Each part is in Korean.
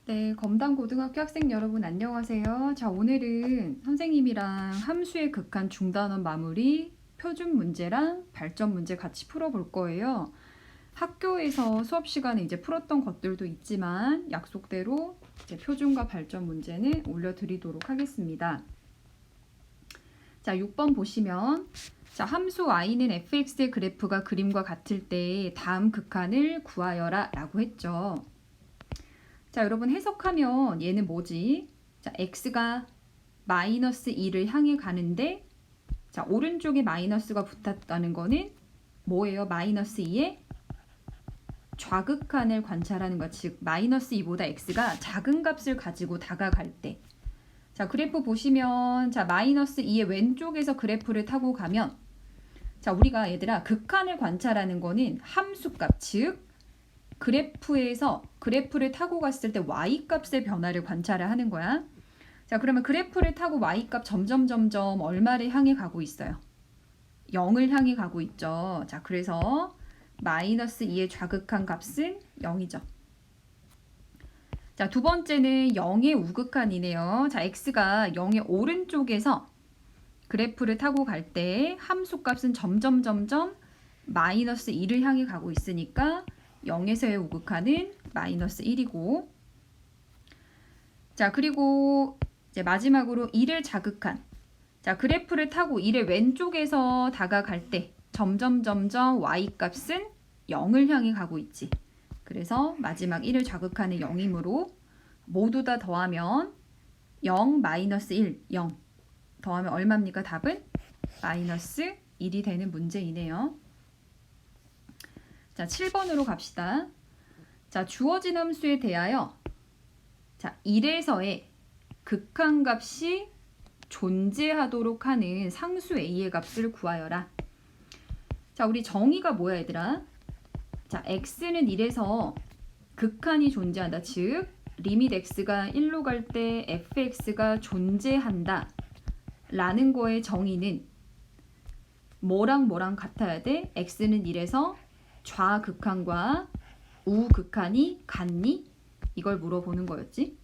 네, 검담고등학교 학생 여러분 안녕하세요. 자, 오늘은 선생님이랑 함수의 극한 중단원 마무리, 표준 문제랑 발전 문제 같이 풀어볼 거예요. 학교에서 수업 시간에 이제 풀었던 것들도 있지만 약속대로 이제 표준과 발전 문제는 올려드리도록 하겠습니다. 자, 6번 보시면 자, 함수 y는 fx의 그래프가 그림과 같을 때 다음 극한을 구하여라 라고 했죠. 자, 여러분 해석하면 얘는 뭐지? 자, x가 마이너스 2를 향해 가는데 자, 오른쪽에 마이너스가 붙었다는 거는 뭐예요? 마이너스 2의 좌극한을 관찰하는 것. 즉 마이너스 2보다 x가 작은 값을 가지고 다가갈 때. 자, 그래프 보시면 자, 마이너스 2의 왼쪽에서 그래프를 타고 가면 자, 우리가 얘들아 극한을 관찰하는 거는 함수값, 즉 그래프에서 그래프를 타고 갔을 때 y값의 변화를 관찰을 하는 거야. 자, 그러면 그래프를 타고 y값 점점 얼마를 향해 가고 있어요? 0을 향해 가고 있죠. 자, 그래서 마이너스 2의 좌극한 값은 0이죠. 자, 두 번째는 0의 우극한이네요. 자, x가 0의 오른쪽에서 그래프를 타고 갈 때 함수값은 점점 마이너스 2를 향해 가고 있으니까 0에서의 우극한은 마이너스 1이고 자, 그리고 이제 마지막으로 1을 자극한 자, 그래프를 타고 1의 왼쪽에서 다가갈 때 점점 y값은 0을 향해 가고 있지. 그래서 마지막 1을 자극하는 0이므로 모두 다 더하면 0 마이너스 1 0 더하면 얼마입니까? 답은 마이너스 1이 되는 문제이네요. 자, 7번으로 갑시다. 자, 주어진 함수에 대하여 자, 1에서의 극한값이 존재하도록 하는 상수 a의 값을 구하여라. 자, 우리 정의가 뭐야, 얘들아? 자, x는 1에서 극한이 존재한다. 즉, 리밋 x가 1로 갈 때 fx가 존재한다. 라는 거의 정의는 뭐랑 같아야 돼? x는 1에서 좌극한과 우극한이 같니? 이걸 물어보는 거였지.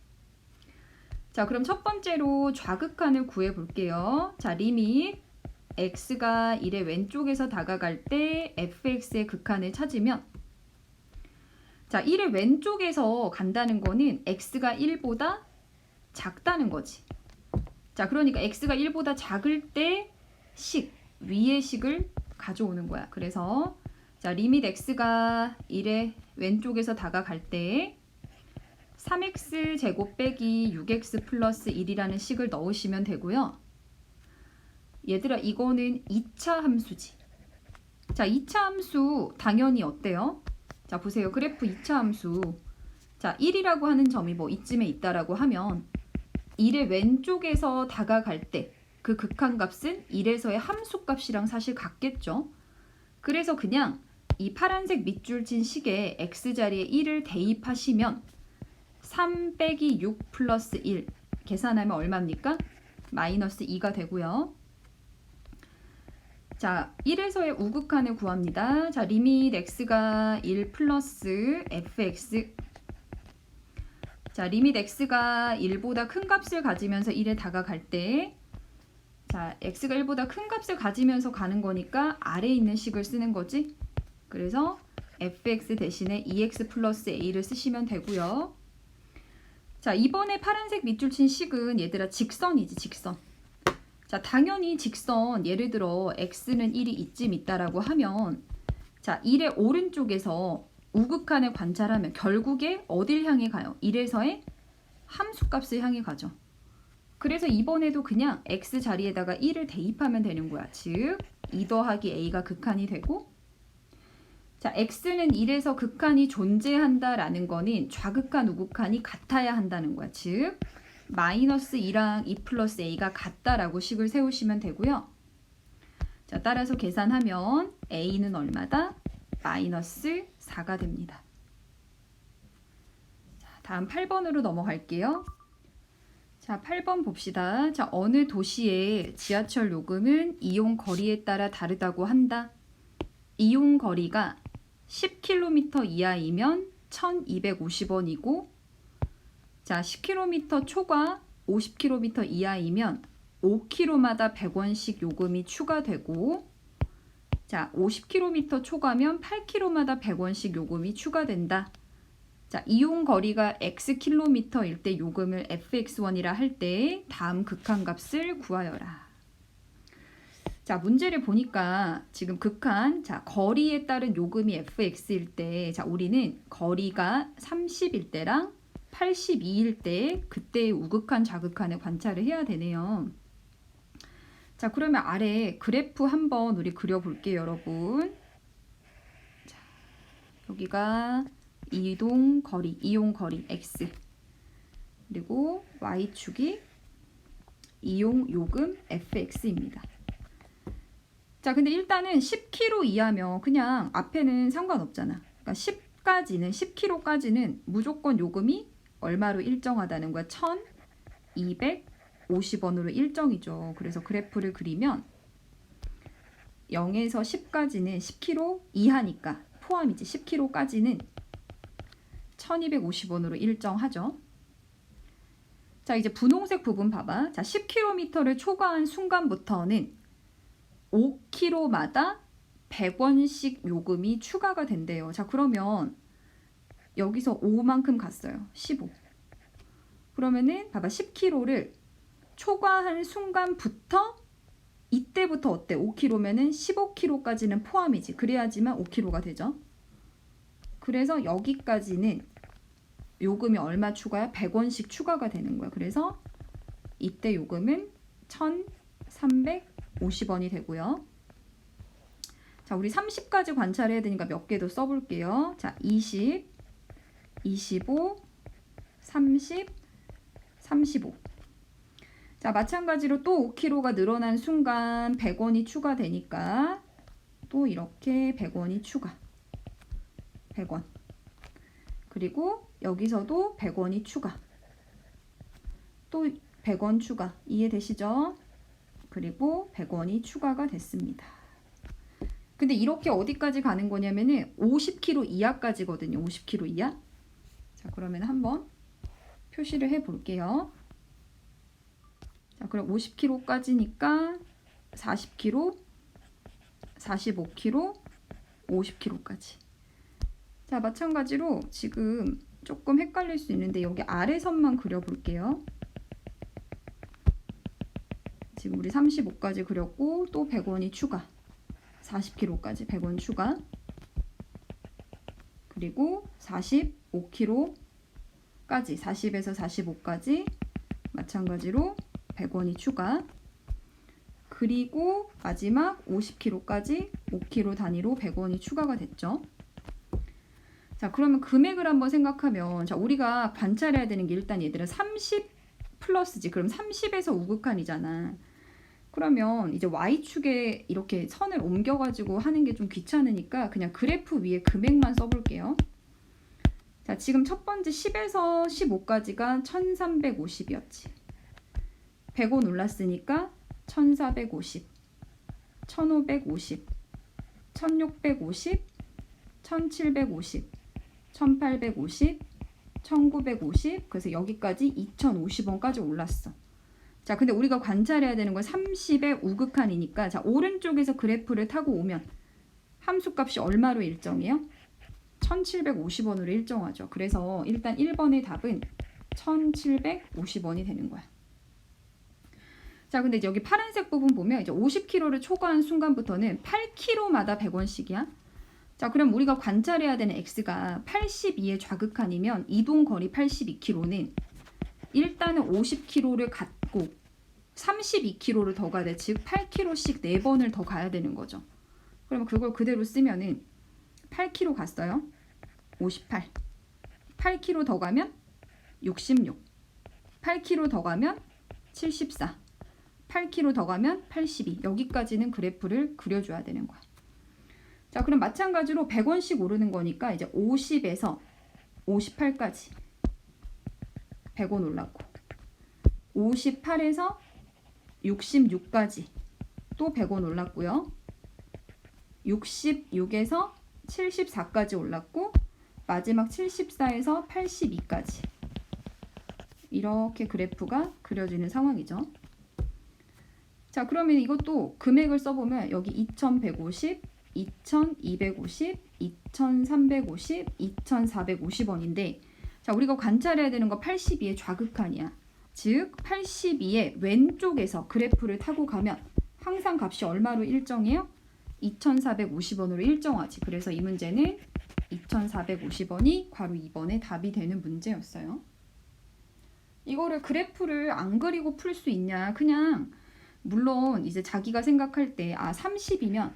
자, 그럼 첫 번째로 좌극한을 구해 볼게요. 자, 리밋 x가 1의 왼쪽에서 다가갈 때 fx의 극한을 찾으면 자, 1의 왼쪽에서 간다는 거는 x가 1보다 작다는 거지. 자, 그러니까 x가 1보다 작을 때 위의 식을 가져오는 거야. 그래서 자, 리밋 x가 1의 왼쪽에서 다가갈 때 3x 제곱 빼기 6x 플러스 1이라는 식을 넣으시면 되고요. 얘들아, 이거는 2차 함수지. 자, 2차 함수 당연히 어때요? 자, 보세요. 그래프 2차 함수. 자, 1이라고 하는 점이 뭐 이쯤에 있다라고 하면 1의 왼쪽에서 다가갈 때 그 극한값은 1에서의 함수값이랑 사실 같겠죠. 그래서 그냥 이 파란색 밑줄 친 식에 x자리에 1을 대입하시면 3 빼기 6 플러스 1 계산하면 얼마입니까? 마이너스 2가 되고요. 자, 1에서의 우극한을 구합니다. 자, 리밋 x가 1 플러스 fx 자, 리밋 x가 1보다 큰 값을 가지면서 1에 다가갈 때 자, x가 1보다 큰 값을 가지면서 가는 거니까 아래에 있는 식을 쓰는 거지. 그래서 fx 대신에 2x 플러스 a를 쓰시면 되고요. 자, 이번에 파란색 밑줄 친 식은 얘들아 직선이지, 직선. 자, 당연히 직선 예를 들어 x는 1이 이쯤 있다라고 하면 자, 1의 오른쪽에서 우극한을 관찰하면 결국에 어딜 향해 가요? 1에서의 함수값을 향해 가죠. 그래서 이번에도 그냥 x 자리에다가 1을 대입하면 되는 거야. 즉, 2 더하기 a가 극한이 되고 자, x는 1에서 극한이 존재한다라는 거는 좌극한, 우극한이 같아야 한다는 거야. 즉, 마이너스 2랑 2 플러스 a가 같다라고 식을 세우시면 되고요. 자, 따라서 계산하면 a는 얼마다? 마이너스 4가 됩니다. 자, 다음 8번으로 넘어갈게요. 자, 8번 봅시다. 자, 어느 도시의 지하철 요금은 이용 거리에 따라 다르다고 한다. 이용 거리가 10km 이하이면 1250원이고 자, 10km 초과 50km 이하이면 5km마다 100원씩 요금이 추가되고, 자, 50km 초과면 8km마다 100원씩 요금이 추가된다. 자, 이용 거리가 Xkm일 때 요금을 fx1이라 할 때 다음 극한값을 구하여라. 자, 문제를 보니까 지금 극한, 자, 거리에 따른 요금이 fx일 때, 자, 우리는 거리가 30일 때랑 82일 때 그때의 우극한, 좌극한을 관찰을 해야 되네요. 자, 그러면 아래 그래프 한번 우리 그려볼게요, 여러분. 자, 여기가 이용 거리 x, 그리고 y축이 이용 요금 fx입니다. 자, 근데 일단은 10km 이하면 그냥 앞에는 상관없잖아. 그러니까 10km까지는 무조건 요금이 얼마로 일정하다는 거야? 1250원으로 일정이죠. 그래서 그래프를 그리면 0에서 10까지는 10km 이하니까 포함이지. 10km까지는 1250원으로 일정하죠. 자, 이제 분홍색 부분 봐봐. 자, 10km를 초과한 순간부터는 5km마다 100원씩 요금이 추가가 된대요. 자, 그러면 여기서 5만큼 갔어요. 15. 그러면은 봐봐. 10km를 초과한 순간부터 이때부터 어때? 5km면은 15km까지는 포함이지. 그래야지만 5km가 되죠. 그래서 여기까지는 요금이 얼마 추가야? 100원씩 추가가 되는 거야. 그래서 이때 요금은 1350원이 되고요. 자, 우리 30까지 관찰해야 되니까 몇 개 더 써볼게요. 자, 20, 25, 30, 35. 자, 마찬가지로 또 5km가 늘어난 순간 100원이 추가되니까 또 이렇게 100원이 추가. 100원. 그리고 여기서도 100원이 추가. 또 100원 추가. 이해되시죠? 그리고 100원이 추가가 됐습니다. 근데 이렇게 어디까지 가는 거냐면은 50km 이하까지거든요. 50km 이하. 자, 그러면 한번 표시를 해 볼게요. 자, 그럼 50km까지니까 40km, 45km, 50km까지. 자, 마찬가지로 지금 조금 헷갈릴 수 있는데 여기 아래 선만 그려볼게요. 지금 우리 35까지 그렸고 또 100원이 추가. 40km까지 100원 추가. 그리고 45km까지 40에서 45까지 마찬가지로 100원이 추가. 그리고 마지막 50km까지 5km 단위로 100원이 추가가 됐죠. 자, 그러면 금액을 한번 생각하면, 자, 우리가 관찰해야 되는 게 일단 얘들은 30 플러스지. 그럼 30에서 우극한이잖아. 그러면 이제 Y축에 이렇게 선을 옮겨가지고 하는 게 좀 귀찮으니까 그냥 그래프 위에 금액만 써볼게요. 자, 지금 첫 번째 10에서 15까지가 1350이었지. 100원 올랐으니까 1450, 1550, 1650, 1750, 1850, 1950, 그래서 여기까지 2050원까지 올랐어. 자, 근데 우리가 관찰해야 되는 건 30의 우극한이니까, 자, 오른쪽에서 그래프를 타고 오면 함수값이 얼마로 일정해요? 1750원으로 일정하죠. 그래서 일단 1번의 답은 1750원이 되는 거야. 자, 근데 이제 여기 파란색 부분 보면 이제 50km를 초과한 순간부터는 8km마다 100원씩이야. 자, 그럼 우리가 관찰해야 되는 x가 82의 좌극한이면 이동 거리 82km는 일단은 50km를 갖고 32km를 더 가야 돼. 즉 8km씩 4번을 더 가야 되는 거죠. 그러면 그걸 그대로 쓰면은 8km 갔어요. 58. 8km 더 가면 66. 8km 더 가면 74. 8km 더 가면 82. 여기까지는 그래프를 그려줘야 되는 거야. 자, 그럼 마찬가지로 100원씩 오르는 거니까 이제 50에서 58까지 100원 올랐고, 58에서 66까지 또 100원 올랐고요. 66에서 74까지 올랐고, 마지막 74에서 82까지 이렇게 그래프가 그려지는 상황이죠. 자, 그러면 이것도 금액을 써보면 여기 2150, 2250, 2350, 2450원인데 자, 우리가 관찰해야 되는 거 82의 좌극한이야. 즉 82의 왼쪽에서 그래프를 타고 가면 항상 값이 얼마로 일정해요? 2450원으로 일정하지. 그래서 이 문제는 2450원이 괄호 2번의 답이 되는 문제였어요. 이거를 그래프를 안 그리고 풀 수 있냐? 그냥 물론 이제 자기가 생각할 때 30이면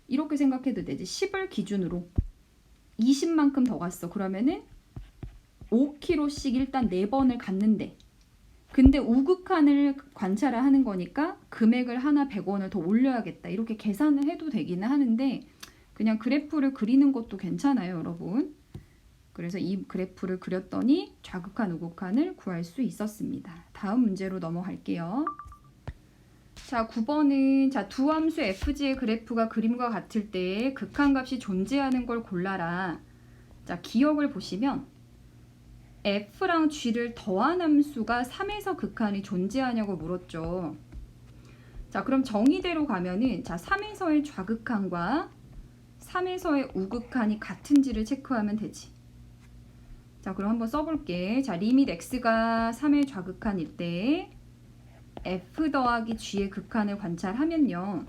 이렇게 생각해도 되지. 10을 기준으로 20만큼 더 갔어. 그러면은 5kg씩 일단 4번을 갔는데 근데 우극한을 관찰을 하는 거니까 금액을 하나 100원을 더 올려야겠다. 이렇게 계산을 해도 되기는 하는데 그냥 그래프를 그리는 것도 괜찮아요, 여러분. 그래서 이 그래프를 그렸더니 좌극한, 우극한을 구할 수 있었습니다. 다음 문제로 넘어갈게요. 자, 9번은 자, 두 함수 fg의 그래프가 그림과 같을 때 극한값이 존재하는 걸 골라라. 자, 기억을 보시면 f랑 g를 더한 함수가 3에서 극한이 존재하냐고 물었죠. 자, 그럼 정의대로 가면은 자, 3에서의 좌극한과 3에서의 우극한이 같은지를 체크하면 되지. 자, 그럼 한번 써볼게. 자, 리밋 x가 3의 좌극한일 때 f 더하기 g의 극한을 관찰하면요.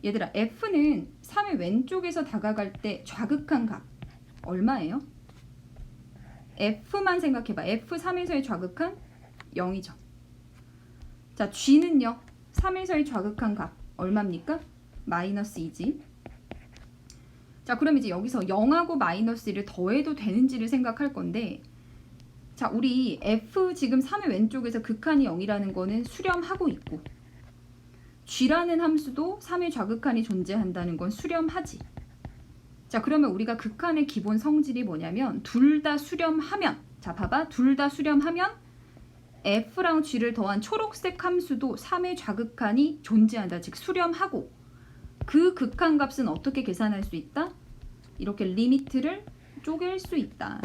얘들아, f는 3의 왼쪽에서 다가갈 때 좌극한 값 얼마예요? f만 생각해봐. f3에서의 좌극한 0이죠. 자, g는요. 3에서의 좌극한 값 얼마입니까? 마이너스 2지. 자, 그럼 이제 여기서 0하고 마이너스 1을 더해도 되는지를 생각할 건데 자, 우리 f 지금 3의 왼쪽에서 극한이 0이라는 거는 수렴하고 있고 g라는 함수도 3의 좌극한이 존재한다는 건 수렴하지. 자, 그러면 우리가 극한의 기본 성질이 뭐냐면 둘 다 수렴하면 자, 봐봐. 둘 다 수렴하면 f랑 g를 더한 초록색 함수도 3의 좌극한이 존재한다. 즉 수렴하고 그 극한값은 어떻게 계산할 수 있다? 이렇게 리미트를 쪼갤 수 있다.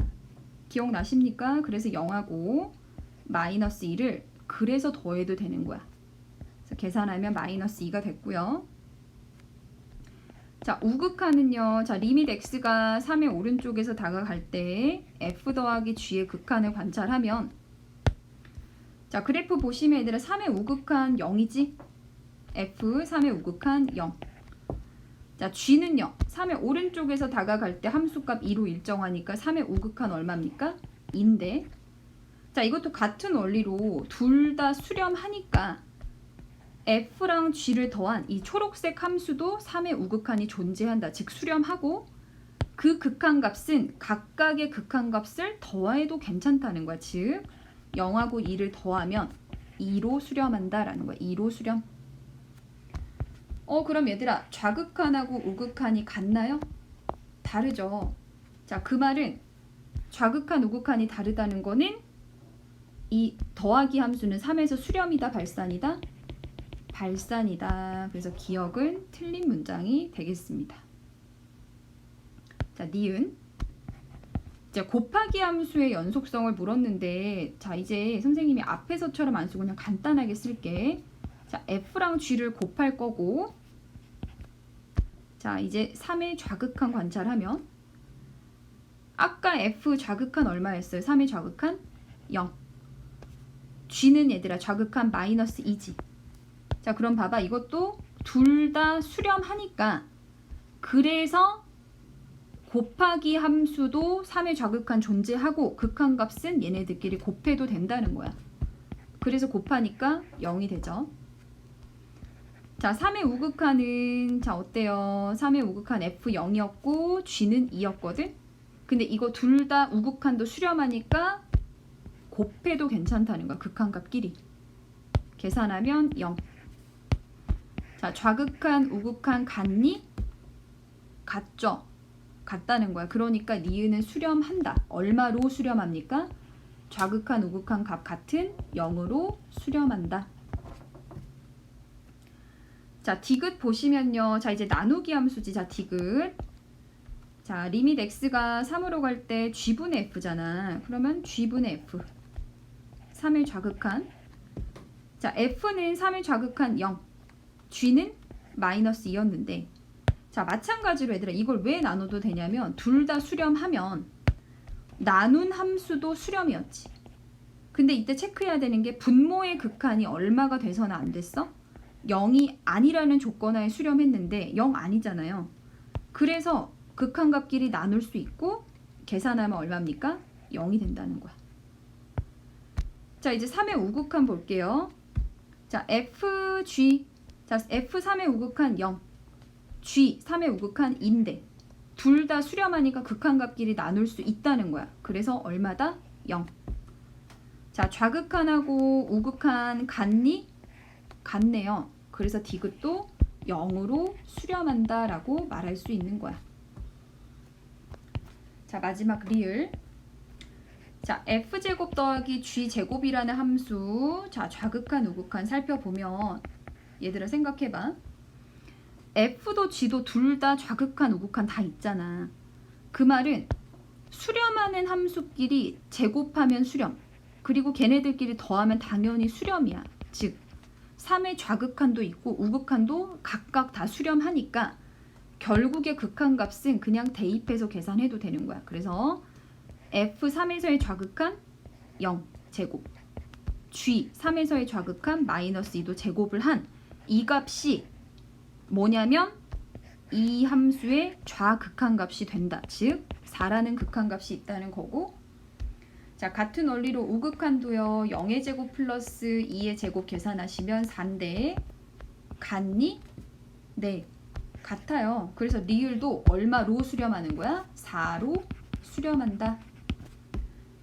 기억나십니까? 그래서 0하고 마이너스 2를 그래서 더해도 되는 거야. 그래서 계산하면 마이너스 2가 됐고요. 자, 우극한은요. 자, 리밋 x가 3의 오른쪽에서 다가갈 때 f 더하기 g의 극한을 관찰하면 자, 그래프 보시면 얘들아 3의 우극한 0이지? f 3의 우극한 0. 자, g는요. 3의 오른쪽에서 다가갈 때 함수값 2로 일정하니까 3의 우극한 얼마입니까? 2인데 자, 이것도 같은 원리로 둘 다 수렴하니까 f랑 g를 더한 이 초록색 함수도 3의 우극한이 존재한다. 즉 수렴하고 그 극한값은 각각의 극한값을 더해도 괜찮다는 거야. 즉 0하고 2를 더하면 2로 수렴한다라는 거야. 2로 수렴. 그럼 얘들아 좌극한하고 우극한이 같나요? 다르죠. 자, 그 말은 좌극한, 우극한이 다르다는 거는 이 더하기 함수는 3에서 수렴이다, 발산이다? 발산이다. 그래서 기억은 틀린 문장이 되겠습니다. 자, 니은. 자, 곱하기 함수의 연속성을 물었는데 자, 이제 선생님이 앞에서처럼 안 쓰고 그냥 간단하게 쓸게. 자, f랑 g를 곱할 거고 자, 이제 3의 좌극한 관찰하면 아까 f 좌극한 얼마였어요? 3의 좌극한 0. g는 얘들아 좌극한 마이너스 2지. 자, 그럼 봐봐. 이것도 둘 다 수렴하니까 그래서 곱하기 함수도 3의 좌극한 존재하고 극한값은 얘네들끼리 곱해도 된다는 거야. 그래서 곱하니까 0이 되죠. 자, 3의 우극한은 자, 어때요? 3의 우극한 f0이었고 g는 2였거든. 근데 이거 둘 다 우극한도 수렴하니까 곱해도 괜찮다는 거야. 극한값끼리. 계산하면 0. 자, 좌극한, 우극한 같니? 같죠? 같다는 거야. 그러니까 니은은 수렴한다. 얼마로 수렴합니까? 좌극한, 우극한 값 같은 0으로 수렴한다. 자, 디귿 보시면요. 자, 이제 나누기 함수지. 자, 디귿. 자, 리밋 x가 3으로 갈 때 g분의 f잖아. 그러면 g분의 f. 3의 좌극한. 자, F는 3의 좌극한 0, G는 마이너스 2였는데, 자, 마찬가지로 얘들아 이걸 왜 나눠도 되냐면 둘 다 수렴하면 나눈 함수도 수렴이었지. 근데 이때 체크해야 되는 게 분모의 극한이 얼마가 돼서는 안 됐어? 0이 아니라는 조건하에 수렴했는데 0 아니잖아요. 그래서 극한값끼리 나눌 수 있고 계산하면 얼마입니까? 0이 된다는 거야. 자, 이제 3의 우극한 볼게요. 자, FG. 자, F3의 우극한 0, G 3의 우극한 2인데 둘 다 수렴하니까 극한값끼리 나눌 수 있다는 거야. 그래서 얼마다? 0. 자, 좌극한하고 우극한 같니? 같네요. 그래서 디귿도 0으로 수렴한다라고 말할 수 있는 거야. 자, 마지막 리을. 자, F제곱 더하기 G제곱이라는 함수. 자, 좌극한 우극한 살펴보면 얘들아 생각해봐. F도 G도 둘 다 좌극한 우극한 다 있잖아. 그 말은 수렴하는 함수끼리 제곱하면 수렴, 그리고 걔네들끼리 더하면 당연히 수렴이야. 즉 3의 좌극한도 있고 우극한도 각각 다 수렴하니까 결국의 극한값은 그냥 대입해서 계산해도 되는 거야. 그래서 F3에서의 좌극한 0 제곱, G 3에서의 좌극한 마이너스 2도 제곱을 한 이 값이 뭐냐면 이 함수의 좌극한값이 된다. 즉 4라는 극한값이 있다는 거고, 자, 같은 원리로 우극한도요. 0의 제곱 플러스 2의 제곱 계산하시면 4인데 같니? 네, 같아요. 그래서 리을도 얼마로 수렴하는 거야? 4로 수렴한다.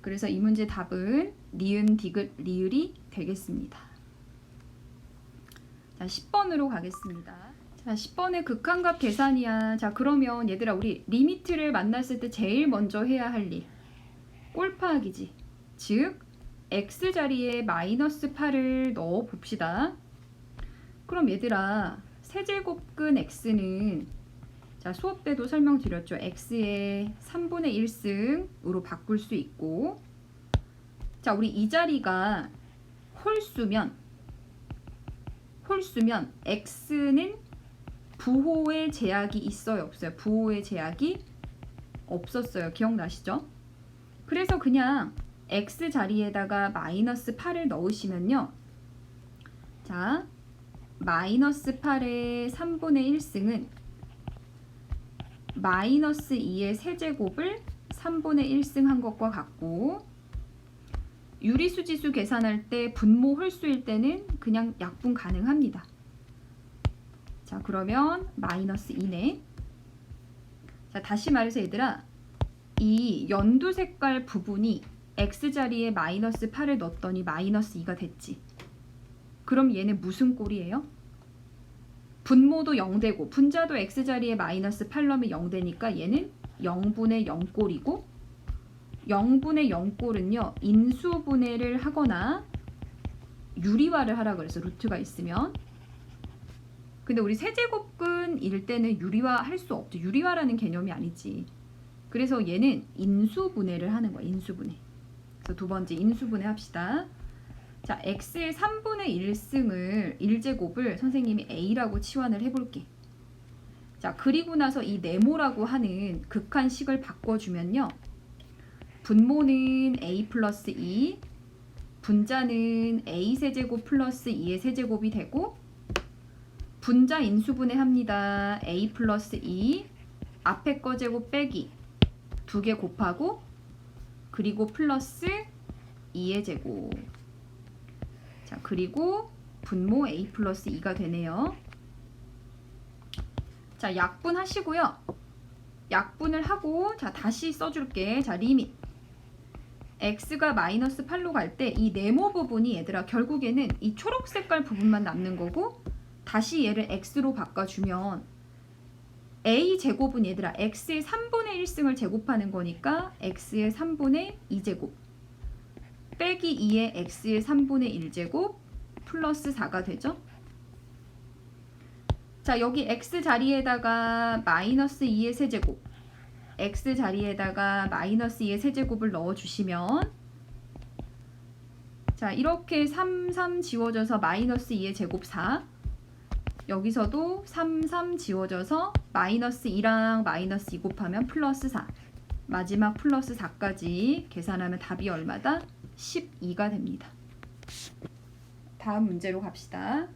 그래서 이 문제 답은 니은, 디귿, 리을이 되겠습니다. 자, 10번으로 가겠습니다. 자, 10번의 극한값 계산이야. 자, 그러면 얘들아 우리 리미트를 만났을 때 제일 먼저 해야 할 일, 꼴파하기지. 즉 x 자리에 마이너스 8을 넣어 봅시다. 그럼 얘들아 세제곱근 x는, 자, 수업 때도 설명드렸죠. x의 3분의 1승으로 바꿀 수 있고, 자, 우리 이 자리가 홀수면 x는 부호의 제약이 있어요, 없어요? 부호의 제약이 없었어요. 기억나시죠? 그래서 그냥 x 자리에다가 마이너스 8을 넣으시면요. 자, 마이너스 8의 3분의 1승은 마이너스 2의 세제곱을 3분의 1승 한 것과 같고, 유리수지수 계산할 때 분모 홀수일 때는 그냥 약분 가능합니다. 자, 그러면 마이너스 2네. 자, 다시 말해서 얘들아 이 연두 색깔 부분이 x자리에 마이너스 8을 넣었더니 마이너스 2가 됐지. 그럼 얘는 무슨 꼴이에요? 분모도 0되고 분자도 x자리에 마이너스 8 넣으면 0되니까 얘는 0분의 0꼴이고, 0분의 0꼴은요 인수분해를 하거나 유리화를 하라 그래서 루트가 있으면. 근데 우리 세제곱근일 때는 유리화 할 수 없죠. 유리화라는 개념이 아니지. 그래서 얘는 인수분해를 하는 거야. 인수분해. 그래서 두 번째 인수분해 합시다. 자, x의 3분의 1승을 1제곱을 선생님이 a라고 치환을 해볼게. 자, 그리고 나서 이 네모라고 하는 극한식을 바꿔주면요. 분모는 a 플러스 2, 분자는 a 세제곱 플러스 2의 세제곱이 되고, 분자 인수분해 합니다. a 플러스 2, 앞에 거 제곱 빼기 2개 곱하고, 그리고 플러스 2의 제곱. 자, 그리고 분모 a 플러스 2가 되네요. 자, 약분하시고요. 약분을 하고, 자, 다시 써줄게. 자, 리밋. x가 마이너스 8로 갈 때 이 네모 부분이 얘들아 결국에는 이 초록 색깔 부분만 남는 거고, 다시 얘를 x로 바꿔주면 a 제곱은 얘들아 x의 3분의 1승을 제곱하는 거니까 x의 3분의 2제곱 빼기 2의 x의 3분의 1제곱 플러스 4가 되죠. 자, 여기 x 자리에다가 마이너스 2의 세제곱, x 자리에다가 마이너스 2의 세제곱을 넣어주시면, 자, 이렇게 3 지워져서 마이너스 2의 제곱 4. 여기서도 3 지워져서 마이너스 2랑 마이너스 2 곱하면 플러스 4. 마지막 플러스 4까지 계산하면 답이 얼마다? 12가 됩니다. 다음 문제로 갑시다.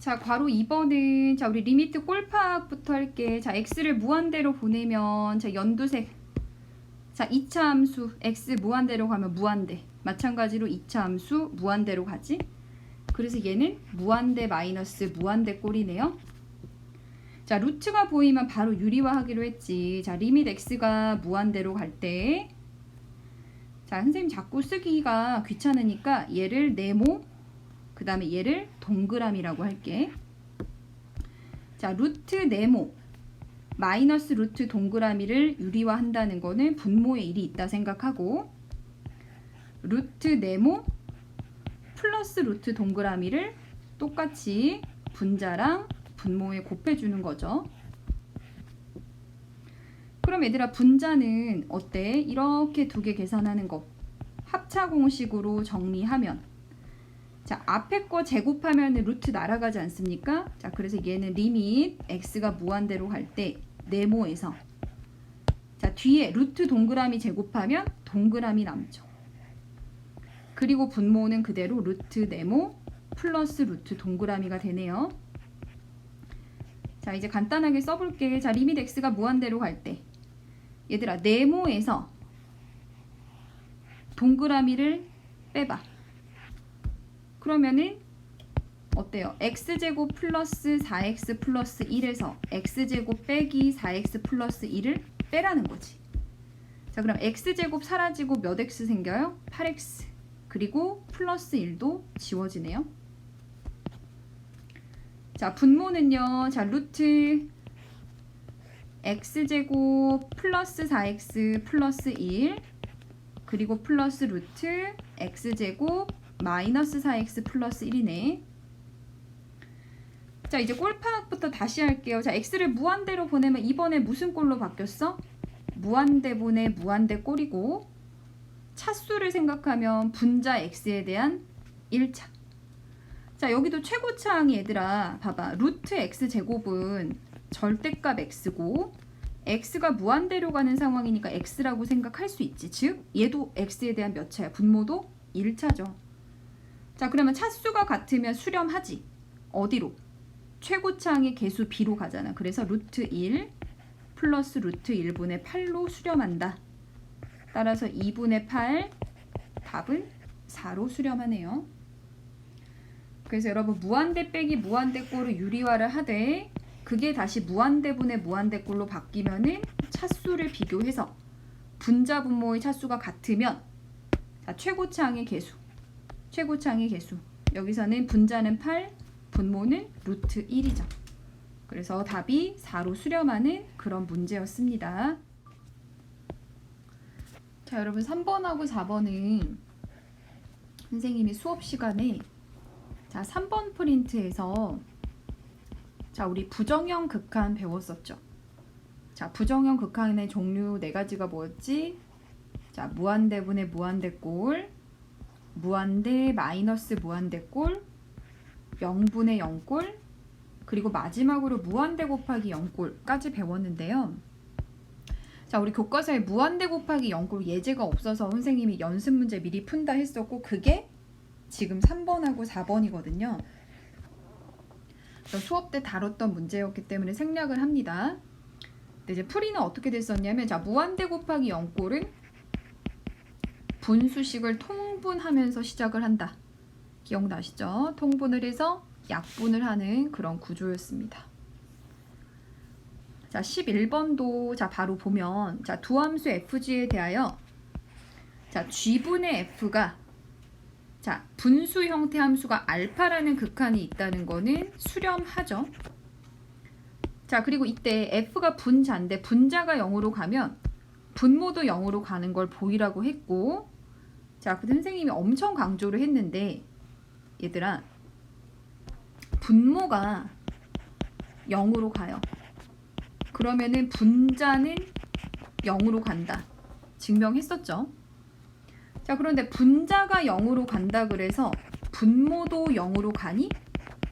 자, 괄호 2번은 자, 우리 리미트 꼴파악부터 할게. 자, x를 무한대로 보내면 자, 연두색. 자, 2차 함수 x 무한대로 가면 무한대. 마찬가지로 2차 함수 무한대로 가지. 그래서 얘는 무한대 마이너스 무한대 꼴이네요. 자, 루트가 보이면 바로 유리화하기로 했지. 자, 리밋 x가 무한대로 갈 때 자, 선생님 자꾸 쓰기가 귀찮으니까 얘를 네모 그 다음에 얘를 동그라미라고 할게. 자, 루트 네모 마이너스 루트 동그라미를 유리화한다는 거는 분모에 1이 있다 생각하고, 루트 네모 플러스 루트 동그라미를 똑같이 분자랑 분모에 곱해주는 거죠. 그럼 얘들아, 분자는 어때? 이렇게 두 개 계산하는 거 합차 공식으로 정리하면 자, 앞에 거 제곱하면 루트 날아가지 않습니까? 자, 그래서 얘는 리밋 x가 무한대로 갈 때 네모에서 자, 뒤에 루트 동그라미 제곱하면 동그라미 남죠. 그리고 분모는 그대로 루트 네모 플러스 루트 동그라미가 되네요. 자, 이제 간단하게 써볼게. 자, 리밋 x가 무한대로 갈 때 얘들아, 네모에서 동그라미를 빼봐. 그러면은 어때요? x제곱 플러스 4x 플러스 1에서 x제곱 빼기 4x 플러스 1을 빼라는 거지. 자, 그럼 x제곱 사라지고 몇 x 생겨요? 8x. 그리고 플러스 1도 지워지네요. 자, 분모는요. 자, 루트 x제곱 플러스 4x 플러스 1 그리고 플러스 루트 x제곱 마이너스 4x 플러스 1이네. 자, 이제 꼴파악부터 다시 할게요. 자, x를 무한대로 보내면 이번에 무슨 꼴로 바뀌었어? 무한대 보내 무한대 꼴이고, 차수를 생각하면 분자 x에 대한 1차. 자, 여기도 최고차항이 얘들아, 봐봐. 루트 x 제곱은 절대값 x고 x가 무한대로 가는 상황이니까 x라고 생각할 수 있지. 즉 얘도 x에 대한 몇 차야? 분모도 1차죠. 자, 그러면 차수가 같으면 수렴하지. 어디로? 최고차항의 개수 b로 가잖아. 그래서 루트 1 플러스 루트 1분의 8로 수렴한다. 따라서 2분의 8 답은 4로 수렴하네요. 그래서 여러분, 무한대 빼기 무한대 꼴을 유리화를 하되 그게 다시 무한대분의 무한대꼴로 바뀌면은 차수를 비교해서 분자 분모의 차수가 같으면 자, 최고차항의 개수 여기서는 분자는 8 분모는 루트 1이죠. 그래서 답이 4로 수렴하는 그런 문제였습니다. 자, 여러분 3번하고 4번은 선생님이 수업 시간에 자, 3번 프린트에서 자, 우리 부정형 극한 배웠었죠. 자, 부정형 극한의 종류 4가지가 뭐였지? 자, 무한대분의 무한대꼴, 무한대 마이너스 무한대꼴, 0분의 0꼴, 그리고 마지막으로 무한대 곱하기 0꼴까지 배웠는데요. 자, 우리 교과서에 무한대 곱하기 0꼴 예제가 없어서 선생님이 연습 문제 미리 푼다 했었고, 그게 지금 3번하고 4번이거든요. 수업 때 다뤘던 문제였기 때문에 생략을 합니다. 근데 이제 풀이는 어떻게 됐었냐면, 자, 무한대 곱하기 0꼴은 분수식을 통분하면서 시작을 한다. 기억나시죠? 통분을 해서 약분을 하는 그런 구조였습니다. 자, 11번도 자, 바로 보면 자, 두 함수 fg에 대하여 자, g분의 f가 자, 분수 형태 함수가 알파라는 극한이 있다는 거는 수렴하죠. 자, 그리고 이때 f가 분자인데 분자가 0으로 가면 분모도 0으로 가는 걸 보이라고 했고, 자, 그 선생님이 엄청 강조를 했는데 얘들아, 분모가 0으로 가요. 그러면은 분자는 0으로 간다. 증명했었죠. 자, 그런데 분자가 0으로 간다 그래서 분모도 0으로 가니?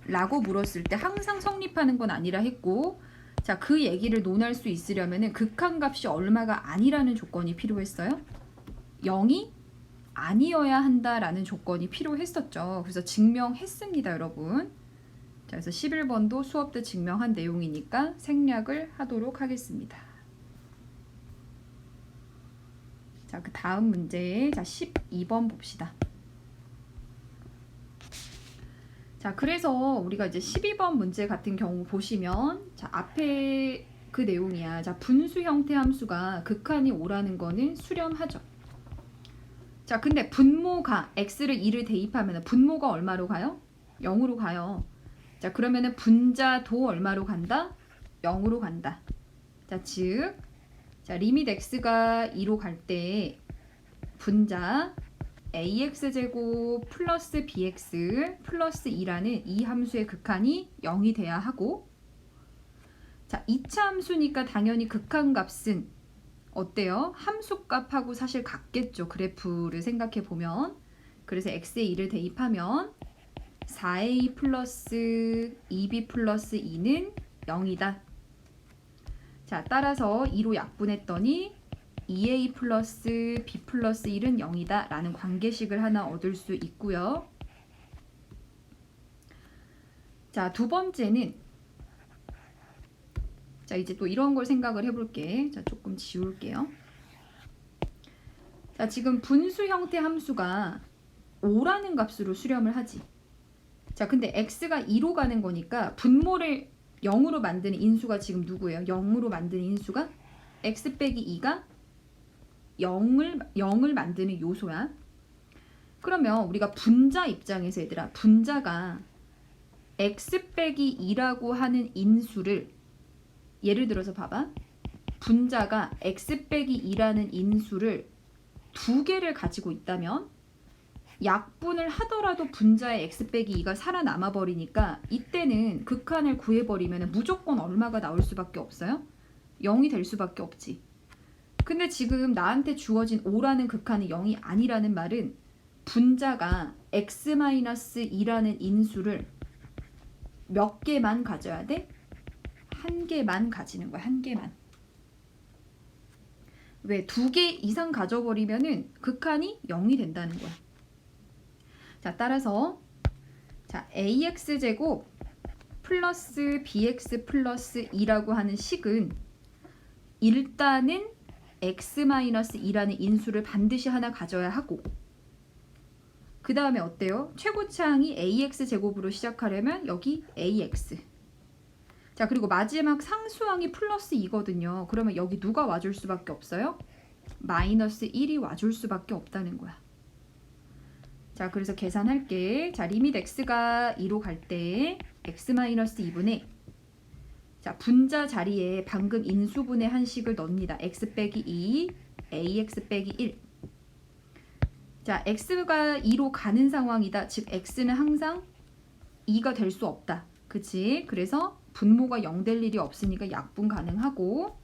라고 물었을 때 항상 성립하는 건 아니라 했고, 자, 그 얘기를 논할 수 있으려면 극한값이 얼마가 아니라는 조건이 필요했어요. 0이 아니어야 한다라는 조건이 필요했었죠. 그래서 증명했습니다, 여러분. 자, 그래서 11번도 수업 때 증명한 내용이니까 생략을 하도록 하겠습니다. 자, 그 다음 문제, 자, 12번 봅시다. 자, 그래서 우리가 이제 12번 문제 같은 경우 보시면, 자, 앞에 그 내용이야. 자, 분수 형태 함수가 극한이 오라는 거는 수렴하죠. 자, 근데 분모가 x를 2를 대입하면 분모가 얼마로 가요? 0으로 가요. 자, 그러면은 분자도 얼마로 간다? 0으로 간다. 자, 즉, 자, 리밋 x가 2로 갈 때 분자 ax제곱 플러스 bx 플러스 2라는 이 함수의 극한이 0이 돼야 하고, 자, 2차 함수니까 당연히 극한값은 어때요? 함수값하고 사실 같겠죠. 그래프를 생각해 보면. 그래서 x에 2를 대입하면 4a 플러스 2b 플러스 2는 0이다. 자, 따라서 2로 약분했더니 2a 플러스 b 플러스 1은 0이다 라는 관계식을 하나 얻을 수 있고요. 자, 두 번째는, 자, 이제 또 이런 걸 생각을 해볼게. 자, 조금 지울게요. 자, 지금 분수 형태 함수가 5라는 값으로 수렴을 하지. 자, 근데 x가 2로 가는 거니까 분모를 0으로 만드는 인수가 지금 누구예요? 0으로 만드는 인수가 x 빼기 2가 0을 만드는 요소야. 그러면 우리가 분자 입장에서 얘들아, 분자가 x 빼기 2라고 하는 인수를, 예를 들어서 봐봐. 분자가 x 빼기 2라는 인수를 두 개를 가지고 있다면 약분을 하더라도 분자의 x 빼기 2가 살아남아 버리니까 이때는 극한을 구해버리면 무조건 얼마가 나올 수밖에 없어요? 0이 될 수밖에 없지. 근데 지금 나한테 주어진 5라는 극한이 0이 아니라는 말은 분자가 x-2라는 인수를 몇 개만 가져야 돼? 한 개만 가지는 거야. 한 개만. 왜? 2개 이상 가져버리면은 극한이 0이 된다는 거야. 자, 따라서 자, ax제곱 플러스 bx 플러스 2라고 하는 식은 일단은 x-2라는 인수를 반드시 하나 가져야 하고, 그 다음에 어때요? 최고차항이 ax제곱으로 시작하려면 여기 ax. 자, 그리고 마지막 상수항이 플러스 2거든요. 그러면 여기 누가 와줄 수밖에 없어요? 마이너스 1이 와줄 수밖에 없다는 거야. 자, 그래서 계산할게. 자, 리밋 x가 2로 갈 때 x-2분의, 자, 분자 자리에 방금 인수분해 한 식을 넣습니다. x 빼기 2, ax 빼기 1. 자, x가 2로 가는 상황이다. 즉 x는 항상 2가 될 수 없다. 그치? 그래서 분모가 0 될 일이 없으니까 약분 가능하고,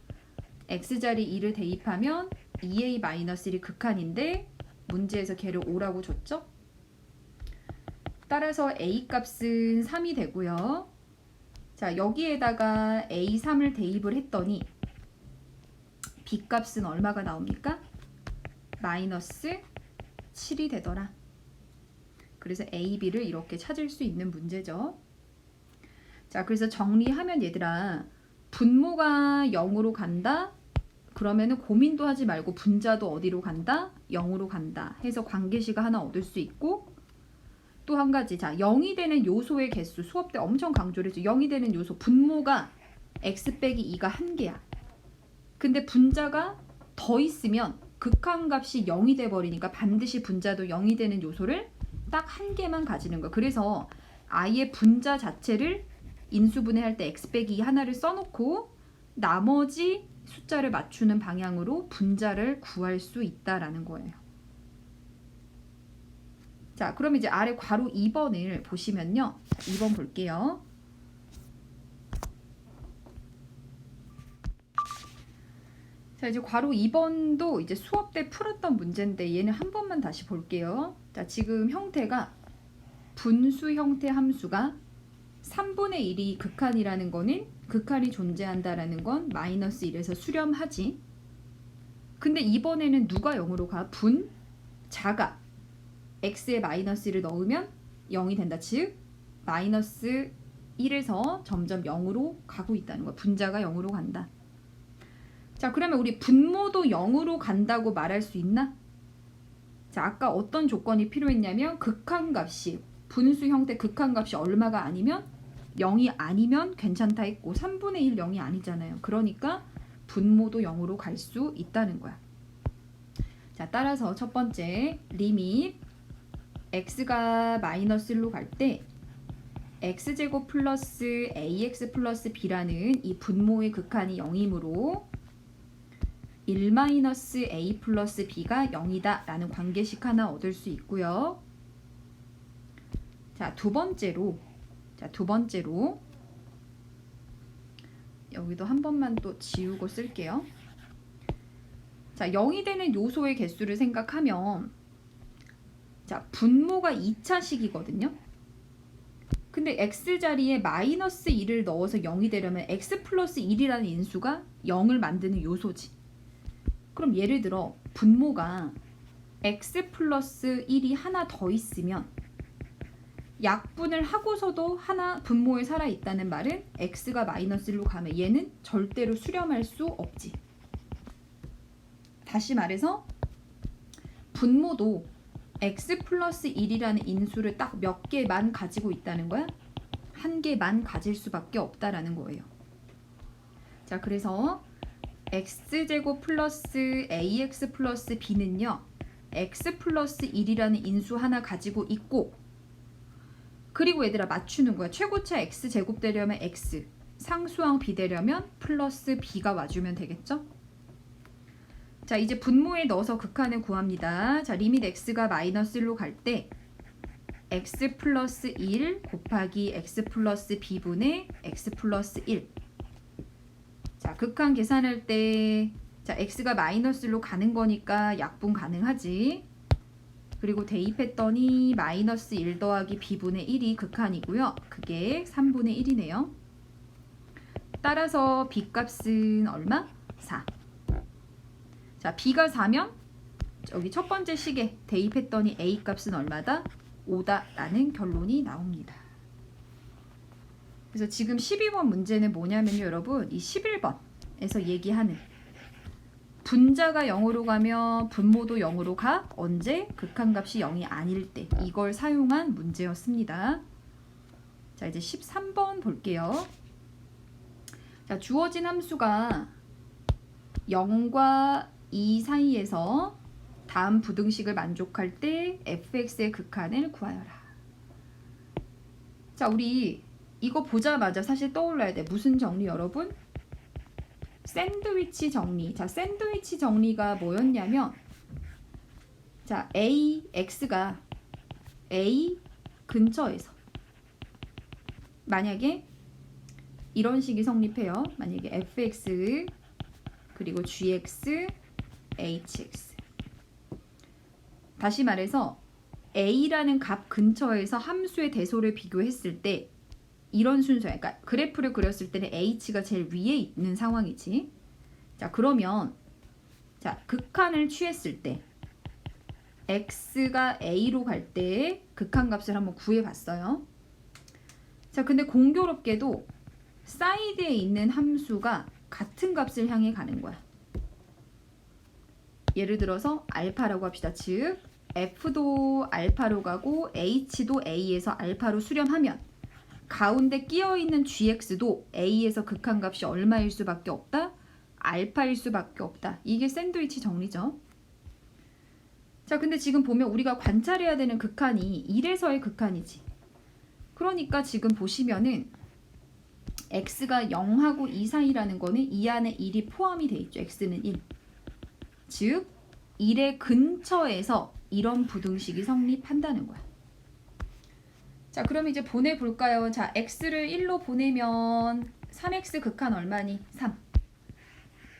x자리 2를 대입하면 2a-1이 극한인데 문제에서 걔를 5라고 줬죠? 따라서 a 값은 3이 되고요. 자, 여기에다가 a3을 대입을 했더니 b 값은 얼마가 나옵니까? 마이너스 7이 되더라. 그래서 a, b를 이렇게 찾을 수 있는 문제죠. 자, 그래서 정리하면 얘들아, 분모가 0으로 간다? 그러면은 고민도 하지 말고 분자도 어디로 간다? 0으로 간다 해서 관계식을 하나 얻을 수 있고, 또 한 가지, 자, 0이 되는 요소의 개수, 수업 때 엄청 강조를 했죠. 0이 되는 요소, 분모가 x 빼기 2가 1개야. 근데 분자가 더 있으면 극한값이 0이 돼버리니까 반드시 분자도 0이 되는 요소를 딱 1개만 가지는 거야. 그래서 아예 분자 자체를 인수분해할 때 x 빼기 2 하나를 써놓고 나머지 숫자를 맞추는 방향으로 분자를 구할 수 있다라는 거예요. 자, 그럼 이제 아래 괄호 2번을 보시면요. 2번 볼게요. 자, 이제 괄호 2번도 이제 수업 때 풀었던 문제인데 얘는 한 번만 다시 볼게요. 자, 지금 형태가 분수 형태 함수가 3분의 1이 극한이라는 거는 극한이 존재한다라는 건 마이너스 1에서 수렴하지. 근데 이번에는 누가 0으로 가? 자가 x에 마이너스 1을 넣으면 0이 된다. 즉 마이너스 1에서 점점 0으로 가고 있다는 거야. 분자가 0으로 간다. 자, 그러면 우리 분모도 0으로 간다고 말할 수 있나? 자, 아까 어떤 조건이 필요했냐면 극한값이 분수 형태 극한값이 얼마가 아니면 0이 아니면 괜찮다 했고 3분의 1 0이 아니잖아요. 그러니까 분모도 0으로 갈 수 있다는 거야. 자, 따라서 첫 번째 리밋 x가 마이너스 1로 갈 때 x제곱 플러스 ax 플러스 b라는 이 분모의 극한이 0이므로 1-a 플러스 b가 0이다 라는 관계식 하나 얻을 수 있고요. 자, 두 번째로 여기도 한 번만 또 지우고 쓸게요. 자, 0이 되는 요소의 개수를 생각하면 자, 분모가 2차식이거든요. 근데 x자리에 마이너스 1을 넣어서 0이 되려면 x 플러스 1이라는 인수가 0을 만드는 요소지. 그럼 예를 들어 분모가 x 플러스 1이 하나 더 있으면 약분을 하고서도 하나 분모에 살아있다는 말은 x가 마이너스 1로 가면 얘는 절대로 수렴할 수 없지. 다시 말해서 분모도 x 플러스 1이라는 인수를 딱 몇 개만 가지고 있다는 거야. 한 개만 가질 수밖에 없다라는 거예요. 자, 그래서 x제곱 플러스 ax 플러스 b는요. x 플러스 1이라는 인수 하나 가지고 있고 그리고 얘들아 맞추는 거야. 최고차 x제곱 되려면 x, 상수항 b 되려면 플러스 b가 와주면 되겠죠? 자, 이제 분모에 넣어서 극한을 구합니다. 자, 리밋 x가 마이너스 1로 갈 때 x 플러스 1 곱하기 x 플러스 b분의 x 플러스 1. 자, 극한 계산할 때 자, x가 마이너스 1로 가는 거니까 약분 가능하지. 그리고 대입했더니 마이너스 1 더하기 b분의 1이 극한이고요. 그게 3분의 1이네요. 따라서 b 값은 얼마? 4. 자, b가 4면 여기 첫 번째 식에 대입했더니 a 값은 얼마다? 5다 라는 결론이 나옵니다. 그래서 지금 12번 문제는 뭐냐면요, 여러분. 이 11번에서 얘기하는 분자가 0으로 가면 분모도 0으로 가. 언제? 극한값이 0이 아닐 때. 이걸 사용한 문제였습니다. 자, 이제 13번 볼게요. 자, 주어진 함수가 0과 2 사이에서 다음 부등식을 만족할 때 fx의 극한을 구하여라. 자, 우리 이거 보자마자 사실 떠올라야 돼. 무슨 정리 여러분? 샌드위치 정리. 자, 샌드위치 정리가 뭐였냐면 자, x가 a 근처에서 만약에 이런 식이 성립해요. 만약에 fx 그리고 gx hx. 다시 말해서 a라는 값 근처에서 함수의 대소를 비교했을 때 이런 순서야. 그러니까 그래프를 그렸을 때는 h가 제일 위에 있는 상황이지. 자, 그러면 자, 극한을 취했을 때 x가 a로 갈 때 극한값을 한번 구해봤어요. 자, 근데 공교롭게도 사이드에 있는 함수가 같은 값을 향해 가는 거야. 예를 들어서 알파라고 합시다. 즉 f도 알파로 가고 h도 a에서 알파로 수렴하면 가운데 끼어있는 gx도 a에서 극한값이 얼마일 수밖에 없다? 알파일 수밖에 없다. 이게 샌드위치 정리죠. 자, 근데 지금 보면 우리가 관찰해야 되는 극한이 1에서의 극한이지. 그러니까 지금 보시면은 x가 0하고 2 사이라는 거는 이 안에 1이 포함이 돼 있죠. x는 1. 즉 1의 근처에서 이런 부등식이 성립한다는 거야. 자, 그럼 이제 보내볼까요? 자, x를 1로 보내면 3x 극한 얼마니? 3.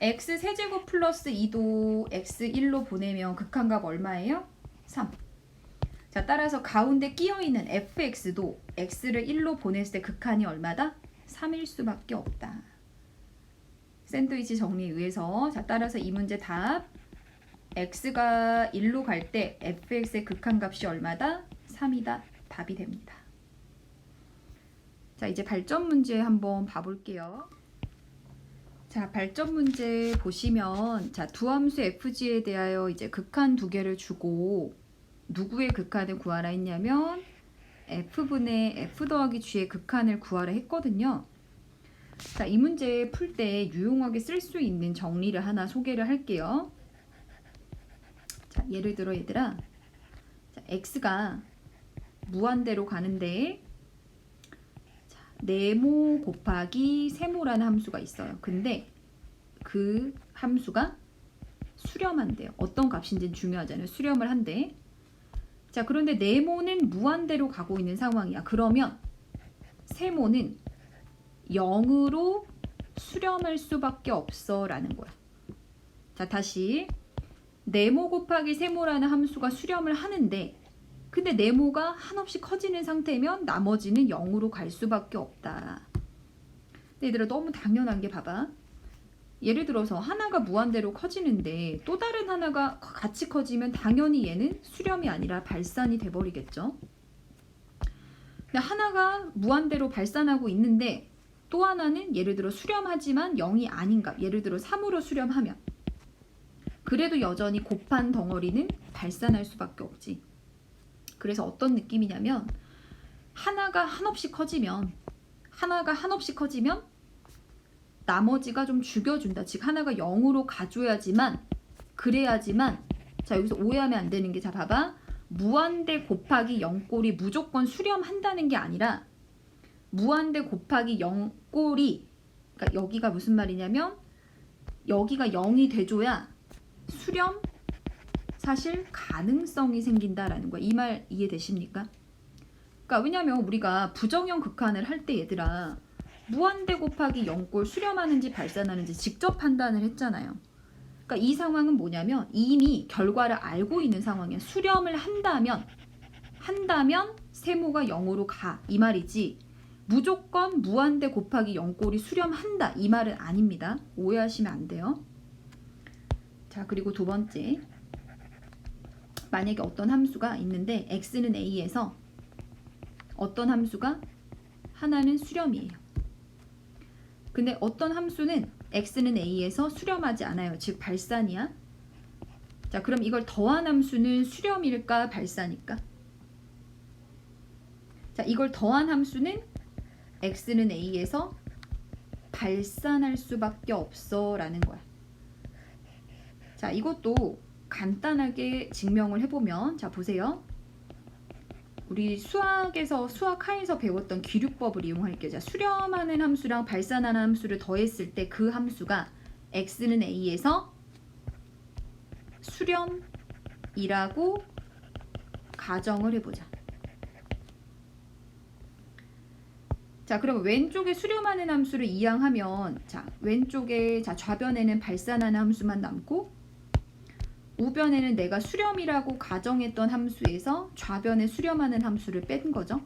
x 세제곱 플러스 2도 x1로 보내면 극한값 얼마예요? 3. 자, 따라서 가운데 끼어있는 fx도 x를 1로 보냈을 때 극한이 얼마다? 3일 수밖에 없다. 샌드위치 정리에 의해서 자, 따라서 이 문제 답 x가 1로 갈 때 fx의 극한값이 얼마다? 3이다. 답이 됩니다. 자, 이제 발전 문제 한번 봐볼게요. 자, 발전 문제 보시면 자, 두 함수 fg에 대하여 이제 극한 두 개를 주고 누구의 극한을 구하라 했냐면 f분의 f 더하기 g의 극한을 구하라 했거든요. 자, 이 문제 풀 때 유용하게 쓸 수 있는 정리를 하나 소개를 할게요. 자, 예를 들어 얘들아, 자, x가 무한대로 가는데 자, 네모 곱하기 세모라는 함수가 있어요. 근데 그 함수가 수렴한대요. 어떤 값인지는 중요하잖아요. 수렴을 한대. 자, 그런데 네모는 무한대로 가고 있는 상황이야. 그러면 세모는 0으로 수렴할 수밖에 없어 라는 거야. 자, 다시 네모 곱하기 세모라는 함수가 수렴을 하는데 근데 네모가 한없이 커지는 상태면 나머지는 0으로 갈 수밖에 없다. 근데 얘들아 너무 당연한 게 봐봐. 예를 들어서 하나가 무한대로 커지는데 또 다른 하나가 같이 커지면 당연히 얘는 수렴이 아니라 발산이 돼버리겠죠. 근데 하나가 무한대로 발산하고 있는데 또 하나는 예를 들어 수렴하지만 0이 아닌가. 예를 들어 3으로 수렴하면 그래도 여전히 곱한 덩어리는 발산할 수밖에 없지. 그래서 어떤 느낌이냐면 하나가 한없이 커지면 나머지가 좀 죽여준다. 즉 하나가 0으로 가줘야지만 그래야지만 자, 여기서 오해하면 안 되는 게 자, 봐봐. 무한대 곱하기 0꼴이 무조건 수렴한다는 게 아니라 무한대 곱하기 0꼴이 그러니까 여기가 무슨 말이냐면 여기가 0이 돼줘야 수렴 사실 가능성이 생긴다라는 거야. 이 말 이해되십니까? 그러니까 왜냐면 우리가 부정형 극한을 할 때 얘들아 무한대 곱하기 0꼴 수렴하는지 발산하는지 직접 판단을 했잖아요. 그러니까 이 상황은 뭐냐면 이미 결과를 알고 있는 상황이야. 수렴을 한다면 세모가 0으로 가 이 말이지 무조건 무한대 곱하기 0꼴이 수렴한다 이 말은 아닙니다. 오해하시면 안 돼요. 자, 그리고 두 번째, 만약에 어떤 함수가 있는데 x는 a에서 어떤 함수가 하나는 수렴이에요. 근데 어떤 함수는 x는 a에서 수렴하지 않아요. 즉 발산이야. 자, 그럼 이걸 더한 함수는 수렴일까 발산일까? 자, 이걸 더한 함수는 x는 a에서 발산할 수밖에 없어 라는 거야. 자, 이것도 간단하게 증명을 해보면 자, 보세요. 우리 수학하에서 배웠던 기류법을 이용할게요. 자, 수렴하는 함수랑 발산하는 함수를 더했을 때 그 함수가 x는 a에서 수렴이라고 가정을 해보자. 자, 그럼 왼쪽에 수렴하는 함수를 이항하면 자, 왼쪽에 자, 좌변에는 발산하는 함수만 남고 우변에는 내가 수렴이라고 가정했던 함수에서 좌변에 수렴하는 함수를 뺀 거죠.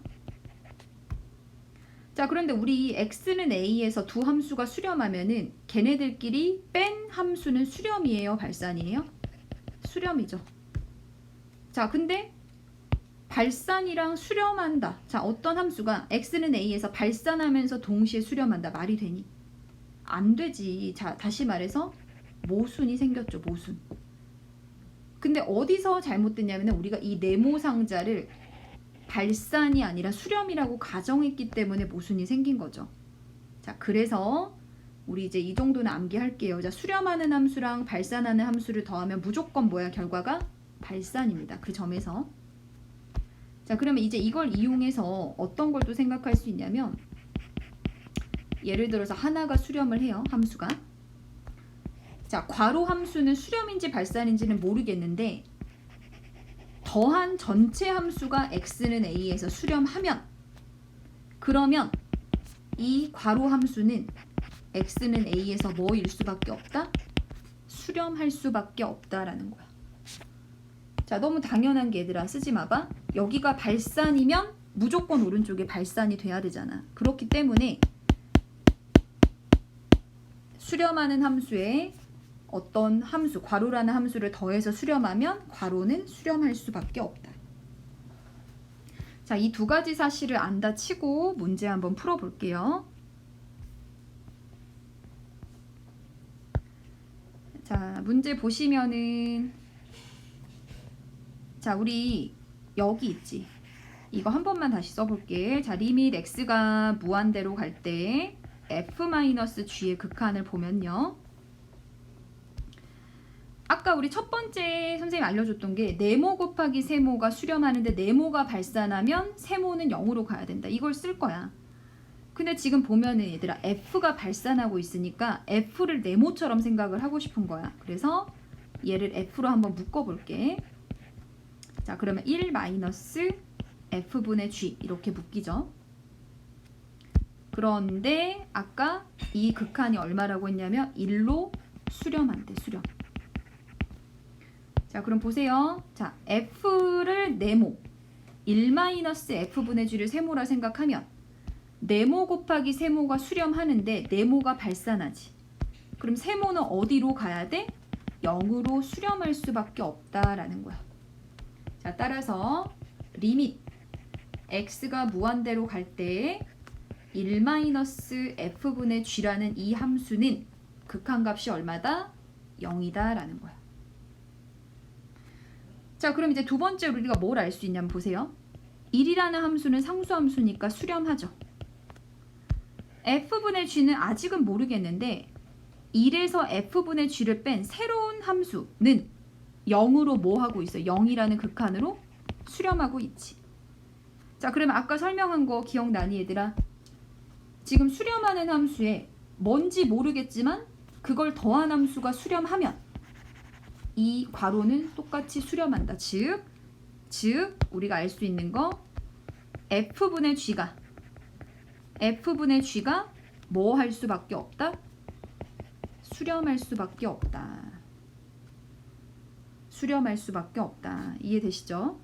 자, 그런데 우리 x는 a에서 두 함수가 수렴하면은 걔네들끼리 뺀 함수는 수렴이에요, 발산이에요? 수렴이죠. 자, 근데 발산이랑 수렴한다. 자, 어떤 함수가 x는 a에서 발산하면서 동시에 수렴한다. 말이 되니? 안 되지. 자, 다시 말해서 모순이 생겼죠, 모순. 근데 어디서 잘못됐냐면 우리가 이 네모 상자를 발산이 아니라 수렴이라고 가정했기 때문에 모순이 생긴 거죠. 자, 그래서 우리 이제 이 정도는 암기할게요. 자, 수렴하는 함수랑 발산하는 함수를 더하면 무조건 뭐야? 결과가 발산입니다. 그 점에서. 자, 그러면 이제 이걸 이용해서 어떤 걸 또 생각할 수 있냐면 예를 들어서 하나가 수렴을 해요. 함수가. 자, 괄호 함수는 수렴인지 발산인지는 모르겠는데 더한 전체 함수가 x는 a에서 수렴하면 그러면 이 괄호 함수는 x는 a에서 뭐일 수밖에 없다? 수렴할 수밖에 없다라는 거야. 자, 너무 당연한 게 얘들아 쓰지 마봐. 여기가 발산이면 무조건 오른쪽에 발산이 돼야 되잖아. 그렇기 때문에 수렴하는 함수에 어떤 함수, 괄호라는 함수를 더해서 수렴하면 괄호는 수렴할 수밖에 없다. 자, 이 두 가지 사실을 안다 치고 문제 한번 풀어볼게요. 자, 문제 보시면은 자, 우리 여기 있지. 이거 한 번만 다시 써볼게. 자, 리밋 x가 무한대로 갈 때 f-g의 극한을 보면요. 아까 우리 첫 번째 선생님이 알려줬던 게 네모 곱하기 세모가 수렴하는데 네모가 발산하면 세모는 0으로 가야 된다. 이걸 쓸 거야. 근데 지금 보면은 얘들아 f가 발산하고 있으니까 f를 네모처럼 생각을 하고 싶은 거야. 그래서 얘를 f로 한번 묶어볼게. 자, 그러면 1 마이너스 f분의 g 이렇게 묶이죠. 그런데 아까 이 극한이 얼마라고 했냐면 1로 수렴한대. 수렴. 자, 그럼 보세요. 자, f를 네모 1-f분의 g를 세모라 생각하면 네모 곱하기 세모가 수렴하는데 네모가 발산하지. 그럼 세모는 어디로 가야 돼? 0으로 수렴할 수밖에 없다라는 거야. 자, 따라서 리밋 x가 무한대로 갈 때 1-f분의 g라는 이 함수는 극한값이 얼마다? 0이다 라는 거야. 자, 그럼 이제 두 번째로 우리가 뭘 알 수 있냐면 보세요. 1이라는 함수는 상수함수니까 수렴하죠. f분의 g는 아직은 모르겠는데 1에서 f분의 g를 뺀 새로운 함수는 0으로 뭐 하고 있어요? 0이라는 극한으로 수렴하고 있지. 자, 그러면 아까 설명한 거 기억나니 얘들아? 지금 수렴하는 함수에 뭔지 모르겠지만 그걸 더한 함수가 수렴하면 이 괄호는 똑같이 수렴한다. 즉 우리가 알 수 있는 거 f분의 g가 뭐 할 수밖에 없다? 수렴할 수밖에 없다. 수렴할 수밖에 없다. 이해되시죠?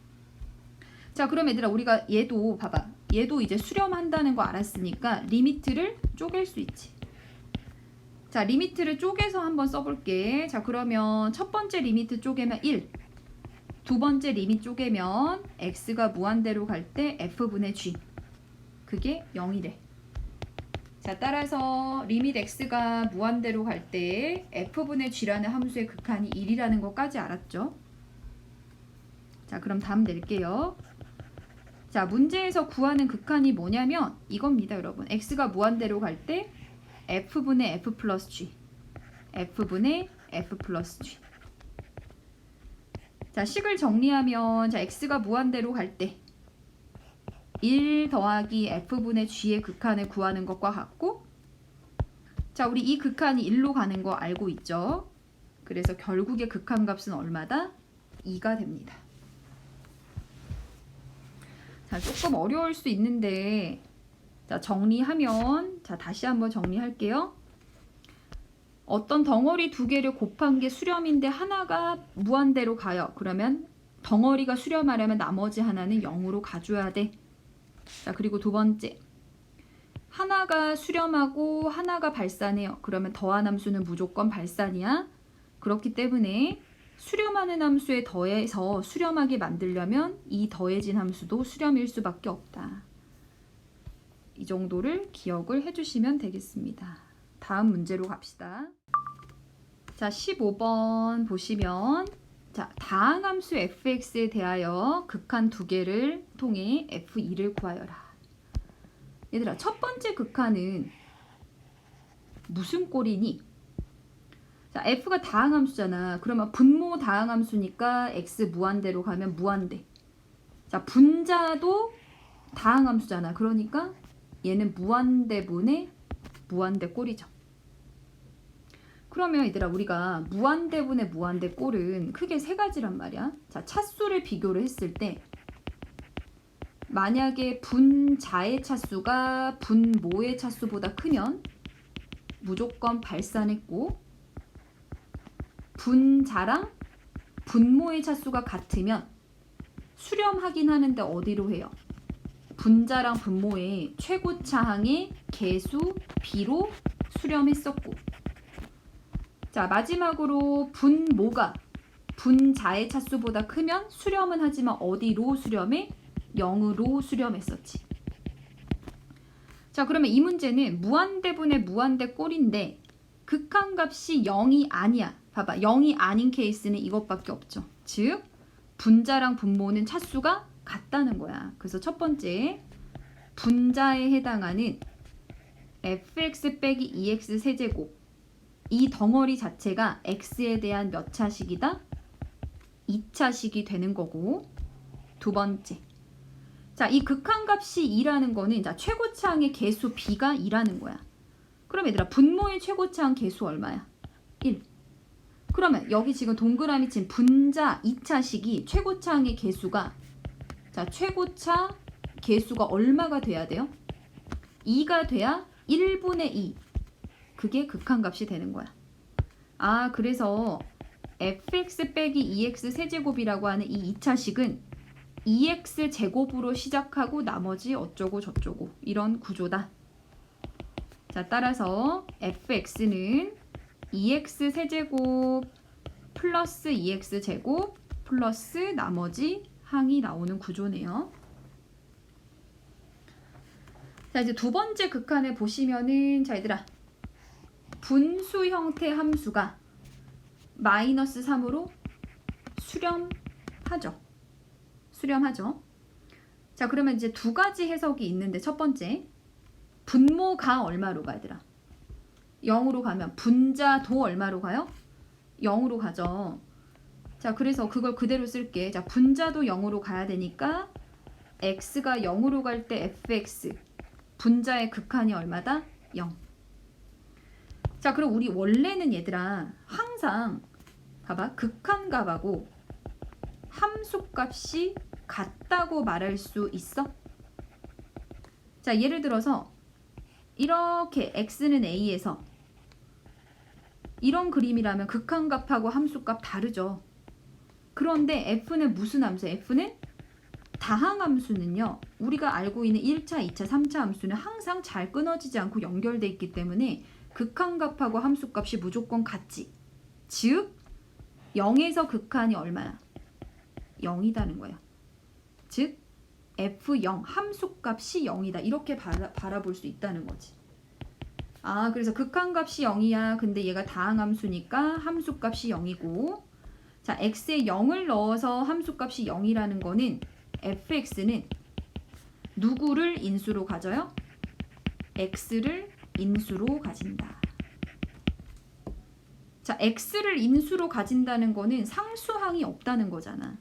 자, 그럼 얘들아 우리가 얘도 봐봐. 얘도 이제 수렴한다는 거 알았으니까 리미트를 쪼갤 수 있지. 자, 리미트를 쪼개서 한번 써볼게. 자, 그러면 첫 번째 리미트 쪼개면 1. 두 번째 리미트 쪼개면 x가 무한대로 갈 때 f분의 g. 그게 0이래. 자, 따라서 리밋 x가 무한대로 갈 때 f분의 g라는 함수의 극한이 1이라는 것까지 알았죠? 자, 그럼 답 낼게요. 자, 문제에서 구하는 극한이 뭐냐면 이겁니다, 여러분. x가 무한대로 갈 때 f분의 f 플러스 g, f분의 f 플러스 g. 자, 식을 정리하면 자, x가 무한대로 갈 때 1 더하기 f분의 g의 극한을 구하는 것과 같고, 자, 우리 이 극한이 1로 가는 거 알고 있죠? 그래서 결국의 극한값은 얼마다? 2가 됩니다. 자, 조금 어려울 수 있는데 자, 정리하면 자, 다시 한번 정리할게요. 어떤 덩어리 두 개를 곱한 게 수렴인데 하나가 무한대로 가요. 그러면 덩어리가 수렴하려면 나머지 하나는 0으로 가줘야 돼. 자, 그리고 두 번째. 하나가 수렴하고 하나가 발산해요. 그러면 더한 함수는 무조건 발산이야. 그렇기 때문에 수렴하는 함수에 더해서 수렴하게 만들려면 이 더해진 함수도 수렴일 수밖에 없다. 이 정도를 기억을 해주시면 되겠습니다. 다음 문제로 갑시다. 자, 15번 보시면 자, 다항함수 fx에 대하여 극한 두 개를 통해 f2를 구하여라. 얘들아, 첫 번째 극한은 무슨 꼴이니? 자, f가 다항함수잖아. 그러면 분모 다항함수니까 x 무한대로 가면 무한대. 자, 분자도 다항함수잖아. 그러니까 얘는 무한대분의 무한대 꼴이죠. 그러면 얘들아 우리가 무한대분의 무한대 꼴은 크게 세 가지란 말이야. 자, 차수를 비교를 했을 때 만약에 분자의 차수가 분모의 차수보다 크면 무조건 발산했고, 분자랑 분모의 차수가 같으면 수렴하긴 하는데 어디로 해요? 분자랑 분모의 최고차항의 개수 b로 수렴했었고, 자 마지막으로 분모가 분자의 차수보다 크면 수렴은 하지만 어디로 수렴해? 0으로 수렴했었지. 자 그러면 이 문제는 무한대분의 무한대 꼴인데 극한값이 0이 아니야. 봐봐, 0이 아닌 케이스는 이것밖에 없죠. 즉 분자랑 분모는 차수가 같다는 거야. 그래서 첫 번째 분자에 해당하는 fx 빼기 2x 세제곱, 이 덩어리 자체가 x에 대한 몇 차식이다? 2차식이 되는 거고, 두 번째, 자, 이 극한값이 2라는 거는 자, 최고차항의 개수 b가 2라는 거야. 그럼 얘들아, 분모의 최고차항 개수 얼마야? 1. 그러면 여기 지금 동그라미 친 분자 2차식이 최고차항의 개수가, 자, 최고차 개수가 얼마가 돼야 돼요? 2가 돼야 1분의 2. 그게 극한값이 되는 거야. 아, 그래서 fx 빼기 2x 세제곱이라고 하는 이 2차식은 2x 제곱으로 시작하고 나머지 어쩌고 저쩌고 이런 구조다. 자, 따라서 fx는 2x 세제곱 플러스 2x 제곱 플러스 나머지 항이 나오는 구조네요. 자, 이제 두 번째 극한에 보시면은, 자 얘들아, 분수 형태 함수가 마이너스 3으로 수렴하죠. 자, 그러면 이제 두 가지 해석이 있는데, 첫 번째, 분모가 얼마로 가, 얘들아? 0으로 가면 분자도 얼마로 가요? 0으로 가죠. 자, 그래서 그걸 그대로 쓸게. 자, 분자도 0으로 가야 되니까 x가 0으로 갈 때 fx, 분자의 극한이 얼마다? 0. 자, 그럼 우리 원래는 얘들아 항상 봐봐, 극한값하고 함수값이 같다고 말할 수 있어? 자, 예를 들어서 이렇게 x는 a에서 이런 그림이라면 극한값하고 함수값 다르죠. 그런데 f는 무슨 함수? f는 다항함수는요, 우리가 알고 있는 1차, 2차, 3차 함수는 항상 잘 끊어지지 않고 연결돼 있기 때문에 극한값하고 함수값이 무조건 같지. 즉 0에서 극한이 얼마야? 0이다는 거야. 즉 f0 함수값이 0이다. 이렇게 바라볼 수 있다는 거지. 아, 그래서 극한값이 0이야. 근데 얘가 다항함수니까 함수값이 0이고, 자, x에 0을 넣어서 함수값이 0이라는 거는 fx는 누구를 인수로 가져요? x를 인수로 가진다. 자, x를 인수로 가진다는 거는 상수항이 없다는 거잖아.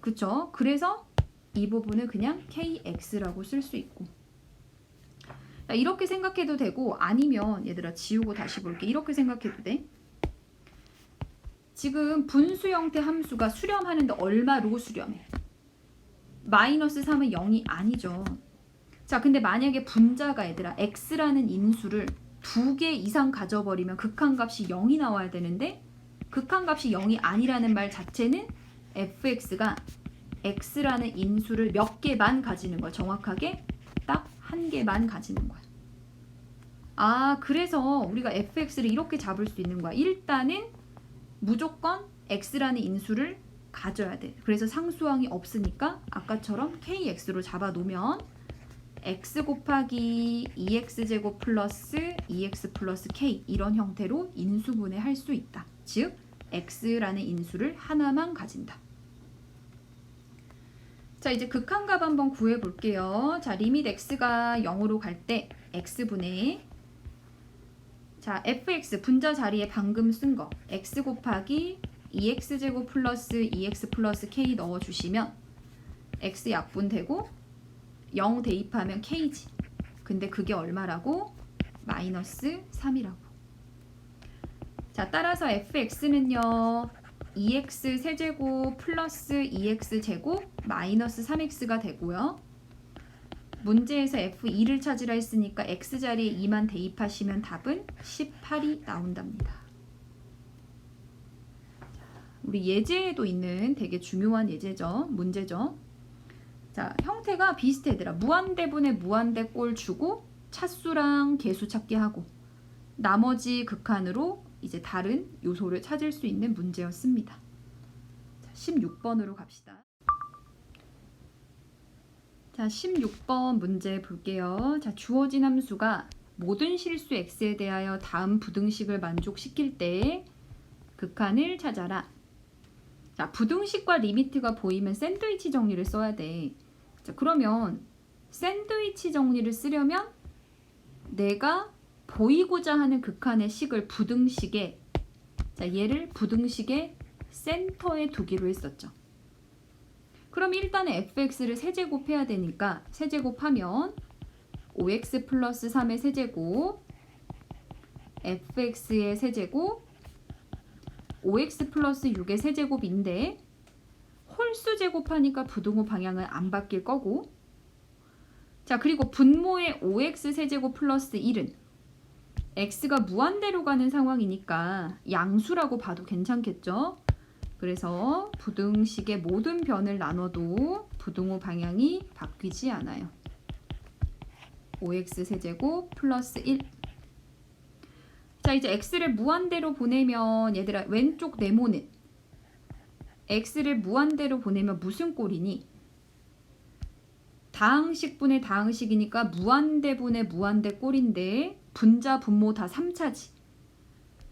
그쵸? 그래서 이 부분을 그냥 kx라고 쓸 수 있고, 자, 이렇게 생각해도 되고, 아니면 얘들아 지우고 다시 볼게. 이렇게 생각해도 돼. 지금 분수 형태 함수가 수렴하는데 얼마로 수렴해? 마이너스 3은 0이 아니죠. 자, 근데 만약에 분자가 얘들아 x라는 인수를 2개 이상 가져버리면 극한값이 0이 나와야 되는데, 극한값이 0이 아니라는 말 자체는 fx가 x라는 인수를 몇 개만 가지는 거야. 정확하게 딱 한 개만 가지는 거야. 아, 그래서 우리가 fx를 이렇게 잡을 수 있는 거야. 일단은 무조건 x라는 인수를 가져야 돼. 그래서 상수항이 없으니까 아까처럼 kx로 잡아놓으면 x 곱하기 2x제곱 플러스 2x 플러스 k, 이런 형태로 인수분해 할 수 있다. 즉 x라는 인수를 하나만 가진다. 자, 이제 극한값 한번 구해 볼게요. 자, 리밋 x가 0으로 갈 때 x분의, 자, fx 분자 자리에 방금 쓴 거 x 곱하기 2x제곱 플러스 2x 플러스 k 넣어주시면 x 약분되고 0 대입하면 k지. 근데 그게 얼마라고? 마이너스 3이라고. 자, 따라서 fx는요 2x 세제곱 플러스 2x 제곱 마이너스 3x가 되고요. 문제에서 f2를 찾으라 했으니까 x 자리에 2만 대입하시면 답은 18이 나온답니다. 우리 예제에도 있는 되게 중요한 예제죠. 문제죠. 자, 형태가 비슷해 얘들아. 무한대분의 무한대꼴 주고 차수랑 개수 찾기 하고 나머지 극한으로 이제 다른 요소를 찾을 수 있는 문제였습니다. 자, 16번으로 갑시다. 자, 16번 문제 볼게요. 자, 주어진 함수가 모든 실수 x에 대하여 다음 부등식을 만족시킬 때 극한을 찾아라. 자, 부등식과 리미트가 보이면 샌드위치 정리를 써야 돼. 자, 그러면 샌드위치 정리를 쓰려면 내가 보이고자 하는 극한의 식을 부등식에, 자, 얘를 부등식의 센터에 두기로 했었죠. 그럼 일단은 fx를 세제곱해야 되니까 세제곱하면 5x 플러스 3의 세제곱, fx의 세제곱, 5x 플러스 6의 세제곱인데 홀수 제곱하니까 부등호 방향은 안 바뀔 거고, 자, 그리고 분모의 5x 세제곱 플러스 1은 x가 무한대로 가는 상황이니까 양수라고 봐도 괜찮겠죠? 그래서 부등식의 모든 변을 나눠도 부등호 방향이 바뀌지 않아요. 5x 세제곱 플러스 1. 자, 이제 x를 무한대로 보내면 얘들아 왼쪽 네모는 x를 무한대로 보내면 무슨 꼴이니? 다항식분의 다항식이니까 무한대분의 무한대 꼴인데 분자 분모 다 3차지.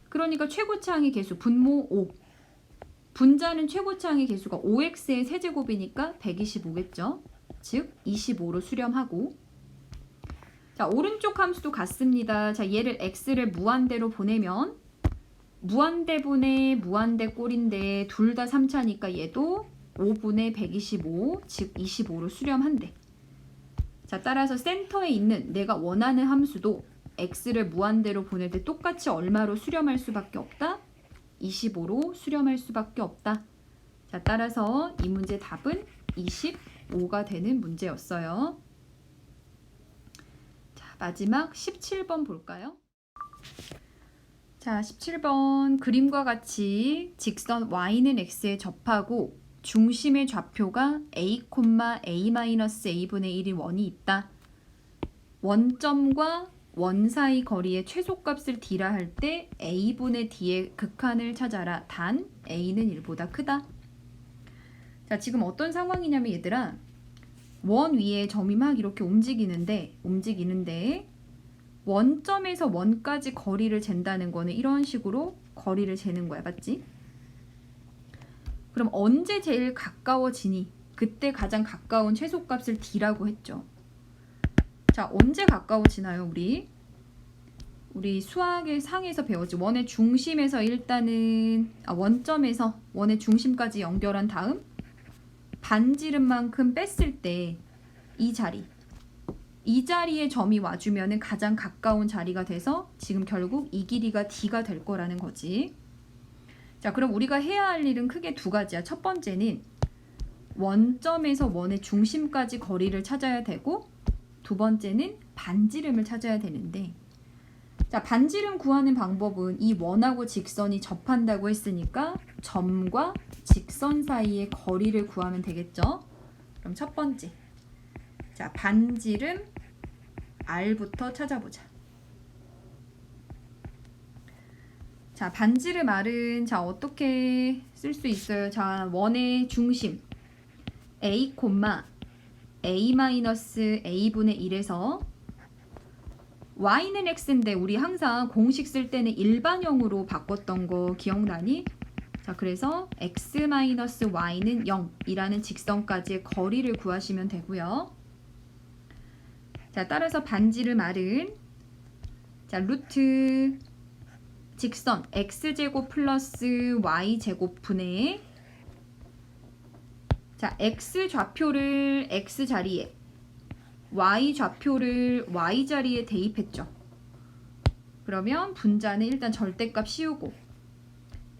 그러니까 최고차항의 개수 분모 5. 분자는 최고차항의 개수가 5x의 세제곱이니까 125겠죠. 즉 25로 수렴하고, 자, 오른쪽 함수도 같습니다. 자, 얘를 x를 무한대로 보내면 무한대분의 무한대 꼴인데 둘 다 3차니까 얘도 5분의 125, 즉 25로 수렴한대. 자, 따라서 센터에 있는 내가 원하는 함수도 x를 무한대로 보낼 때 똑같이 얼마로 수렴할 수밖에 없다? 25로 수렴할 수밖에 없다. 자, 따라서 이 문제 답은 25가 되는 문제였어요. 자, 마지막 17번 볼까요? 자, 17번 그림과 같이 직선 y는 x에 접하고 중심의 좌표가 a, a-a분의 1인 원이 있다. 원점과 원 사이 거리의 최소값을 d라 할 때 a분의 d의 극한을 찾아라. 단 a는 1보다 크다. 자, 지금 어떤 상황이냐면 얘들아, 원 위에 점이 막 이렇게 움직이는데 원점에서 원까지 거리를 잰다는 거는 이런 식으로 거리를 재는 거야. 맞지? 그럼 언제 제일 가까워지니? 그때 가장 가까운 최소값을 d라고 했죠. 자, 언제 가까워지나요? 우리 수학의 상에서 배웠지. 원의 중심에서 일단은 원점에서 원의 중심까지 연결한 다음 반지름만큼 뺐을 때 이 자리에 점이 와주면은 가장 가까운 자리가 돼서 지금 결국 이 길이가 d가 될 거라는 거지. 자, 그럼 우리가 해야 할 일은 크게 두 가지야. 첫 번째는 원점에서 원의 중심까지 거리를 찾아야 되고, 두 번째는 반지름을 찾아야 되는데, 자, 반지름 구하는 방법은 이 원하고 직선이 접한다고 했으니까 점과 직선 사이의 거리를 구하면 되겠죠. 그럼 첫 번째, 자, 반지름 R부터 찾아보자. 자, 반지름 R은 자, 어떻게 쓸 수 있어요? 자, 원의 중심 a, a-a분의 1에서 y는 x인데 우리 항상 공식 쓸 때는 일반형으로 바꿨던 거 기억나니? 자, 그래서 x-y는 0이라는 직선까지의 거리를 구하시면 되고요. 자, 따라서 반지름 R은 자, 루트 직선 x제곱 플러스 y제곱 분의, 자, x 좌표를 x 자리에 y 좌표를 y 자리에 대입했죠. 그러면 분자는 일단 절대값 씌우고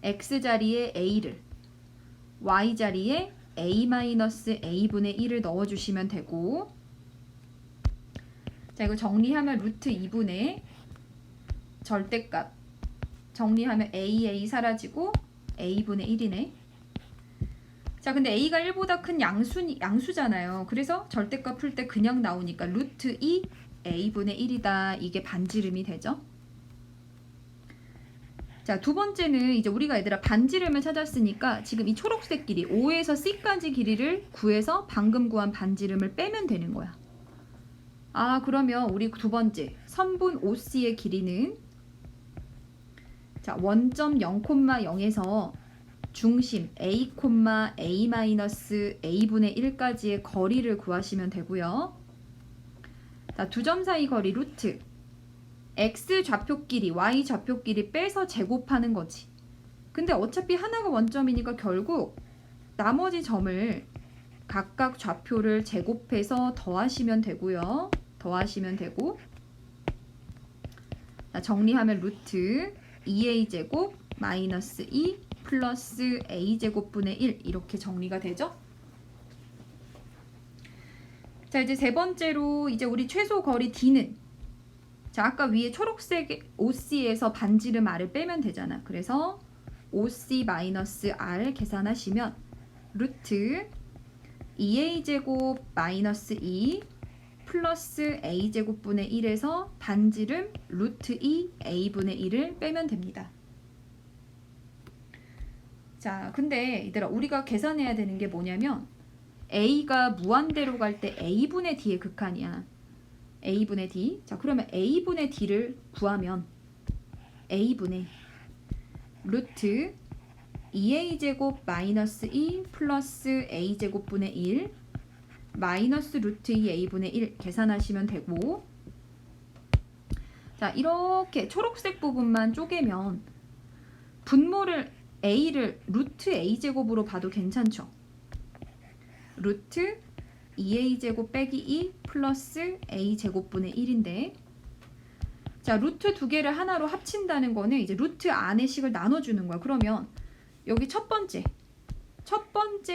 x 자리에 a를 y 자리에 a-a분의 1을 넣어주시면 되고, 자, 이거 정리하면 루트 2분의 절대값 정리하면 a 사라지고 a분의 1이네. 자, 근데 a가 1보다 큰 양수잖아요. 그래서 절대값 풀 때 그냥 나오니까 루트 2 a분의 1이다. 이게 반지름이 되죠. 자, 두 번째는 이제 우리가 얘들아 반지름을 찾았으니까 지금 이 초록색 길이 5에서 C까지 길이를 구해서 방금 구한 반지름을 빼면 되는 거야. 아, 그러면 우리 두 번째 선분 OC의 길이는 자, 원점 0,0에서 중심 A, A-A분의 1까지의 거리를 구하시면 되고요. 자, 두 점 사이 거리 루트 x 좌표끼리 y 좌표끼리 빼서 제곱하는 거지. 근데 어차피 하나가 원점이니까 결국 나머지 점을 각각 좌표를 제곱해서 더하시면 되고요. 더하시면 되고, 자, 정리하면 루트 2a제곱 마이너스 2 플러스 a제곱분의 1 이렇게 정리가 되죠. 자, 이제 세 번째로 이제 우리 최소 거리 d는 자, 아까 위에 초록색 OC에서 반지름 R을 빼면 되잖아. 그래서 OC 마이너스 R 계산하시면 루트 2a제곱 마이너스 2 플러스 a제곱분의 1에서 반지름 루트 2a분의 1을 빼면 됩니다. 자, 근데 얘들아 우리가 계산해야 되는 게 뭐냐면 a가 무한대로 갈 때 a분의 d의 극한이야. a분의 d. 자, 그러면 a분의 d를 구하면 a분의 루트 2a제곱 마이너스 2 플러스 a제곱분의 1 마이너스 루트 2a분의 1 계산하시면 되고, 자, 이렇게 초록색 부분만 쪼개면 분모를 a를 루트 a제곱으로 봐도 괜찮죠. 루트 2a제곱 빼기 2 플러스 a제곱분의 1인데, 자, 루트 두 개를 하나로 합친다는 거는 이제 루트 안의 식을 나눠주는 거야. 그러면 여기 첫 번째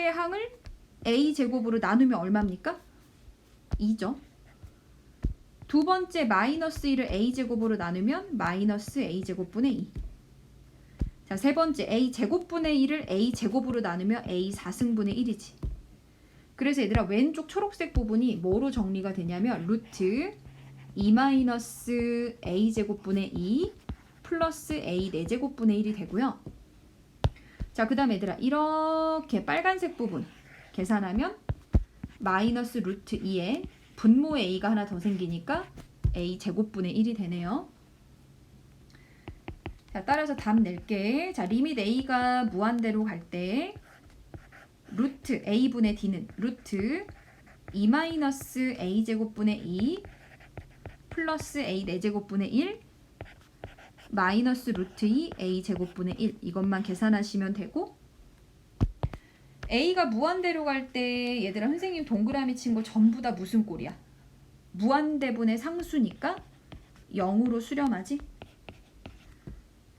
항을 a제곱으로 나누면 얼마입니까? 2죠. 두 번째 마이너스 1을 a제곱으로 나누면 마이너스 a제곱분의 2. 자, 세 번째 a제곱분의 1을 a제곱으로 나누면 a4승분의 1이지. 그래서 얘들아 왼쪽 초록색 부분이 뭐로 정리가 되냐면 루트 2 마이너스 a제곱분의 2 플러스 a 4제곱분의 1이 되고요. 자, 그 다음에 얘들아 이렇게 빨간색 부분 계산하면 마이너스 루트 2에 분모에 a가 하나 더 생기니까 a 제곱분의 1이 되네요. 자, 따라서 답 낼게. 자, 리밋 a가 무한대로 갈 때 루트 a분의 d는 루트 2 마이너스 a제곱분의 2 플러스 a 4제곱분의 1 마이너스 루트 2 a제곱분의 1 이것만 계산하시면 되고, a가 무한대로 갈 때 얘들아 선생님 동그라미 친 거 전부 다 무슨 꼴이야? 무한대분의 상수니까 0으로 수렴하지?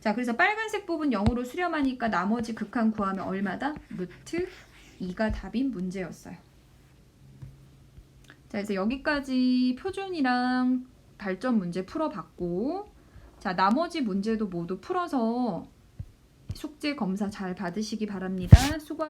자, 그래서 빨간색 부분 0으로 수렴하니까 나머지 극한 구하면 얼마다? 루트 2가 답인 문제였어요. 자, 그래서 여기까지 표준이랑 발전 문제 풀어봤고, 자, 나머지 문제도 모두 풀어서 숙제 검사 잘 받으시기 바랍니다. 수고.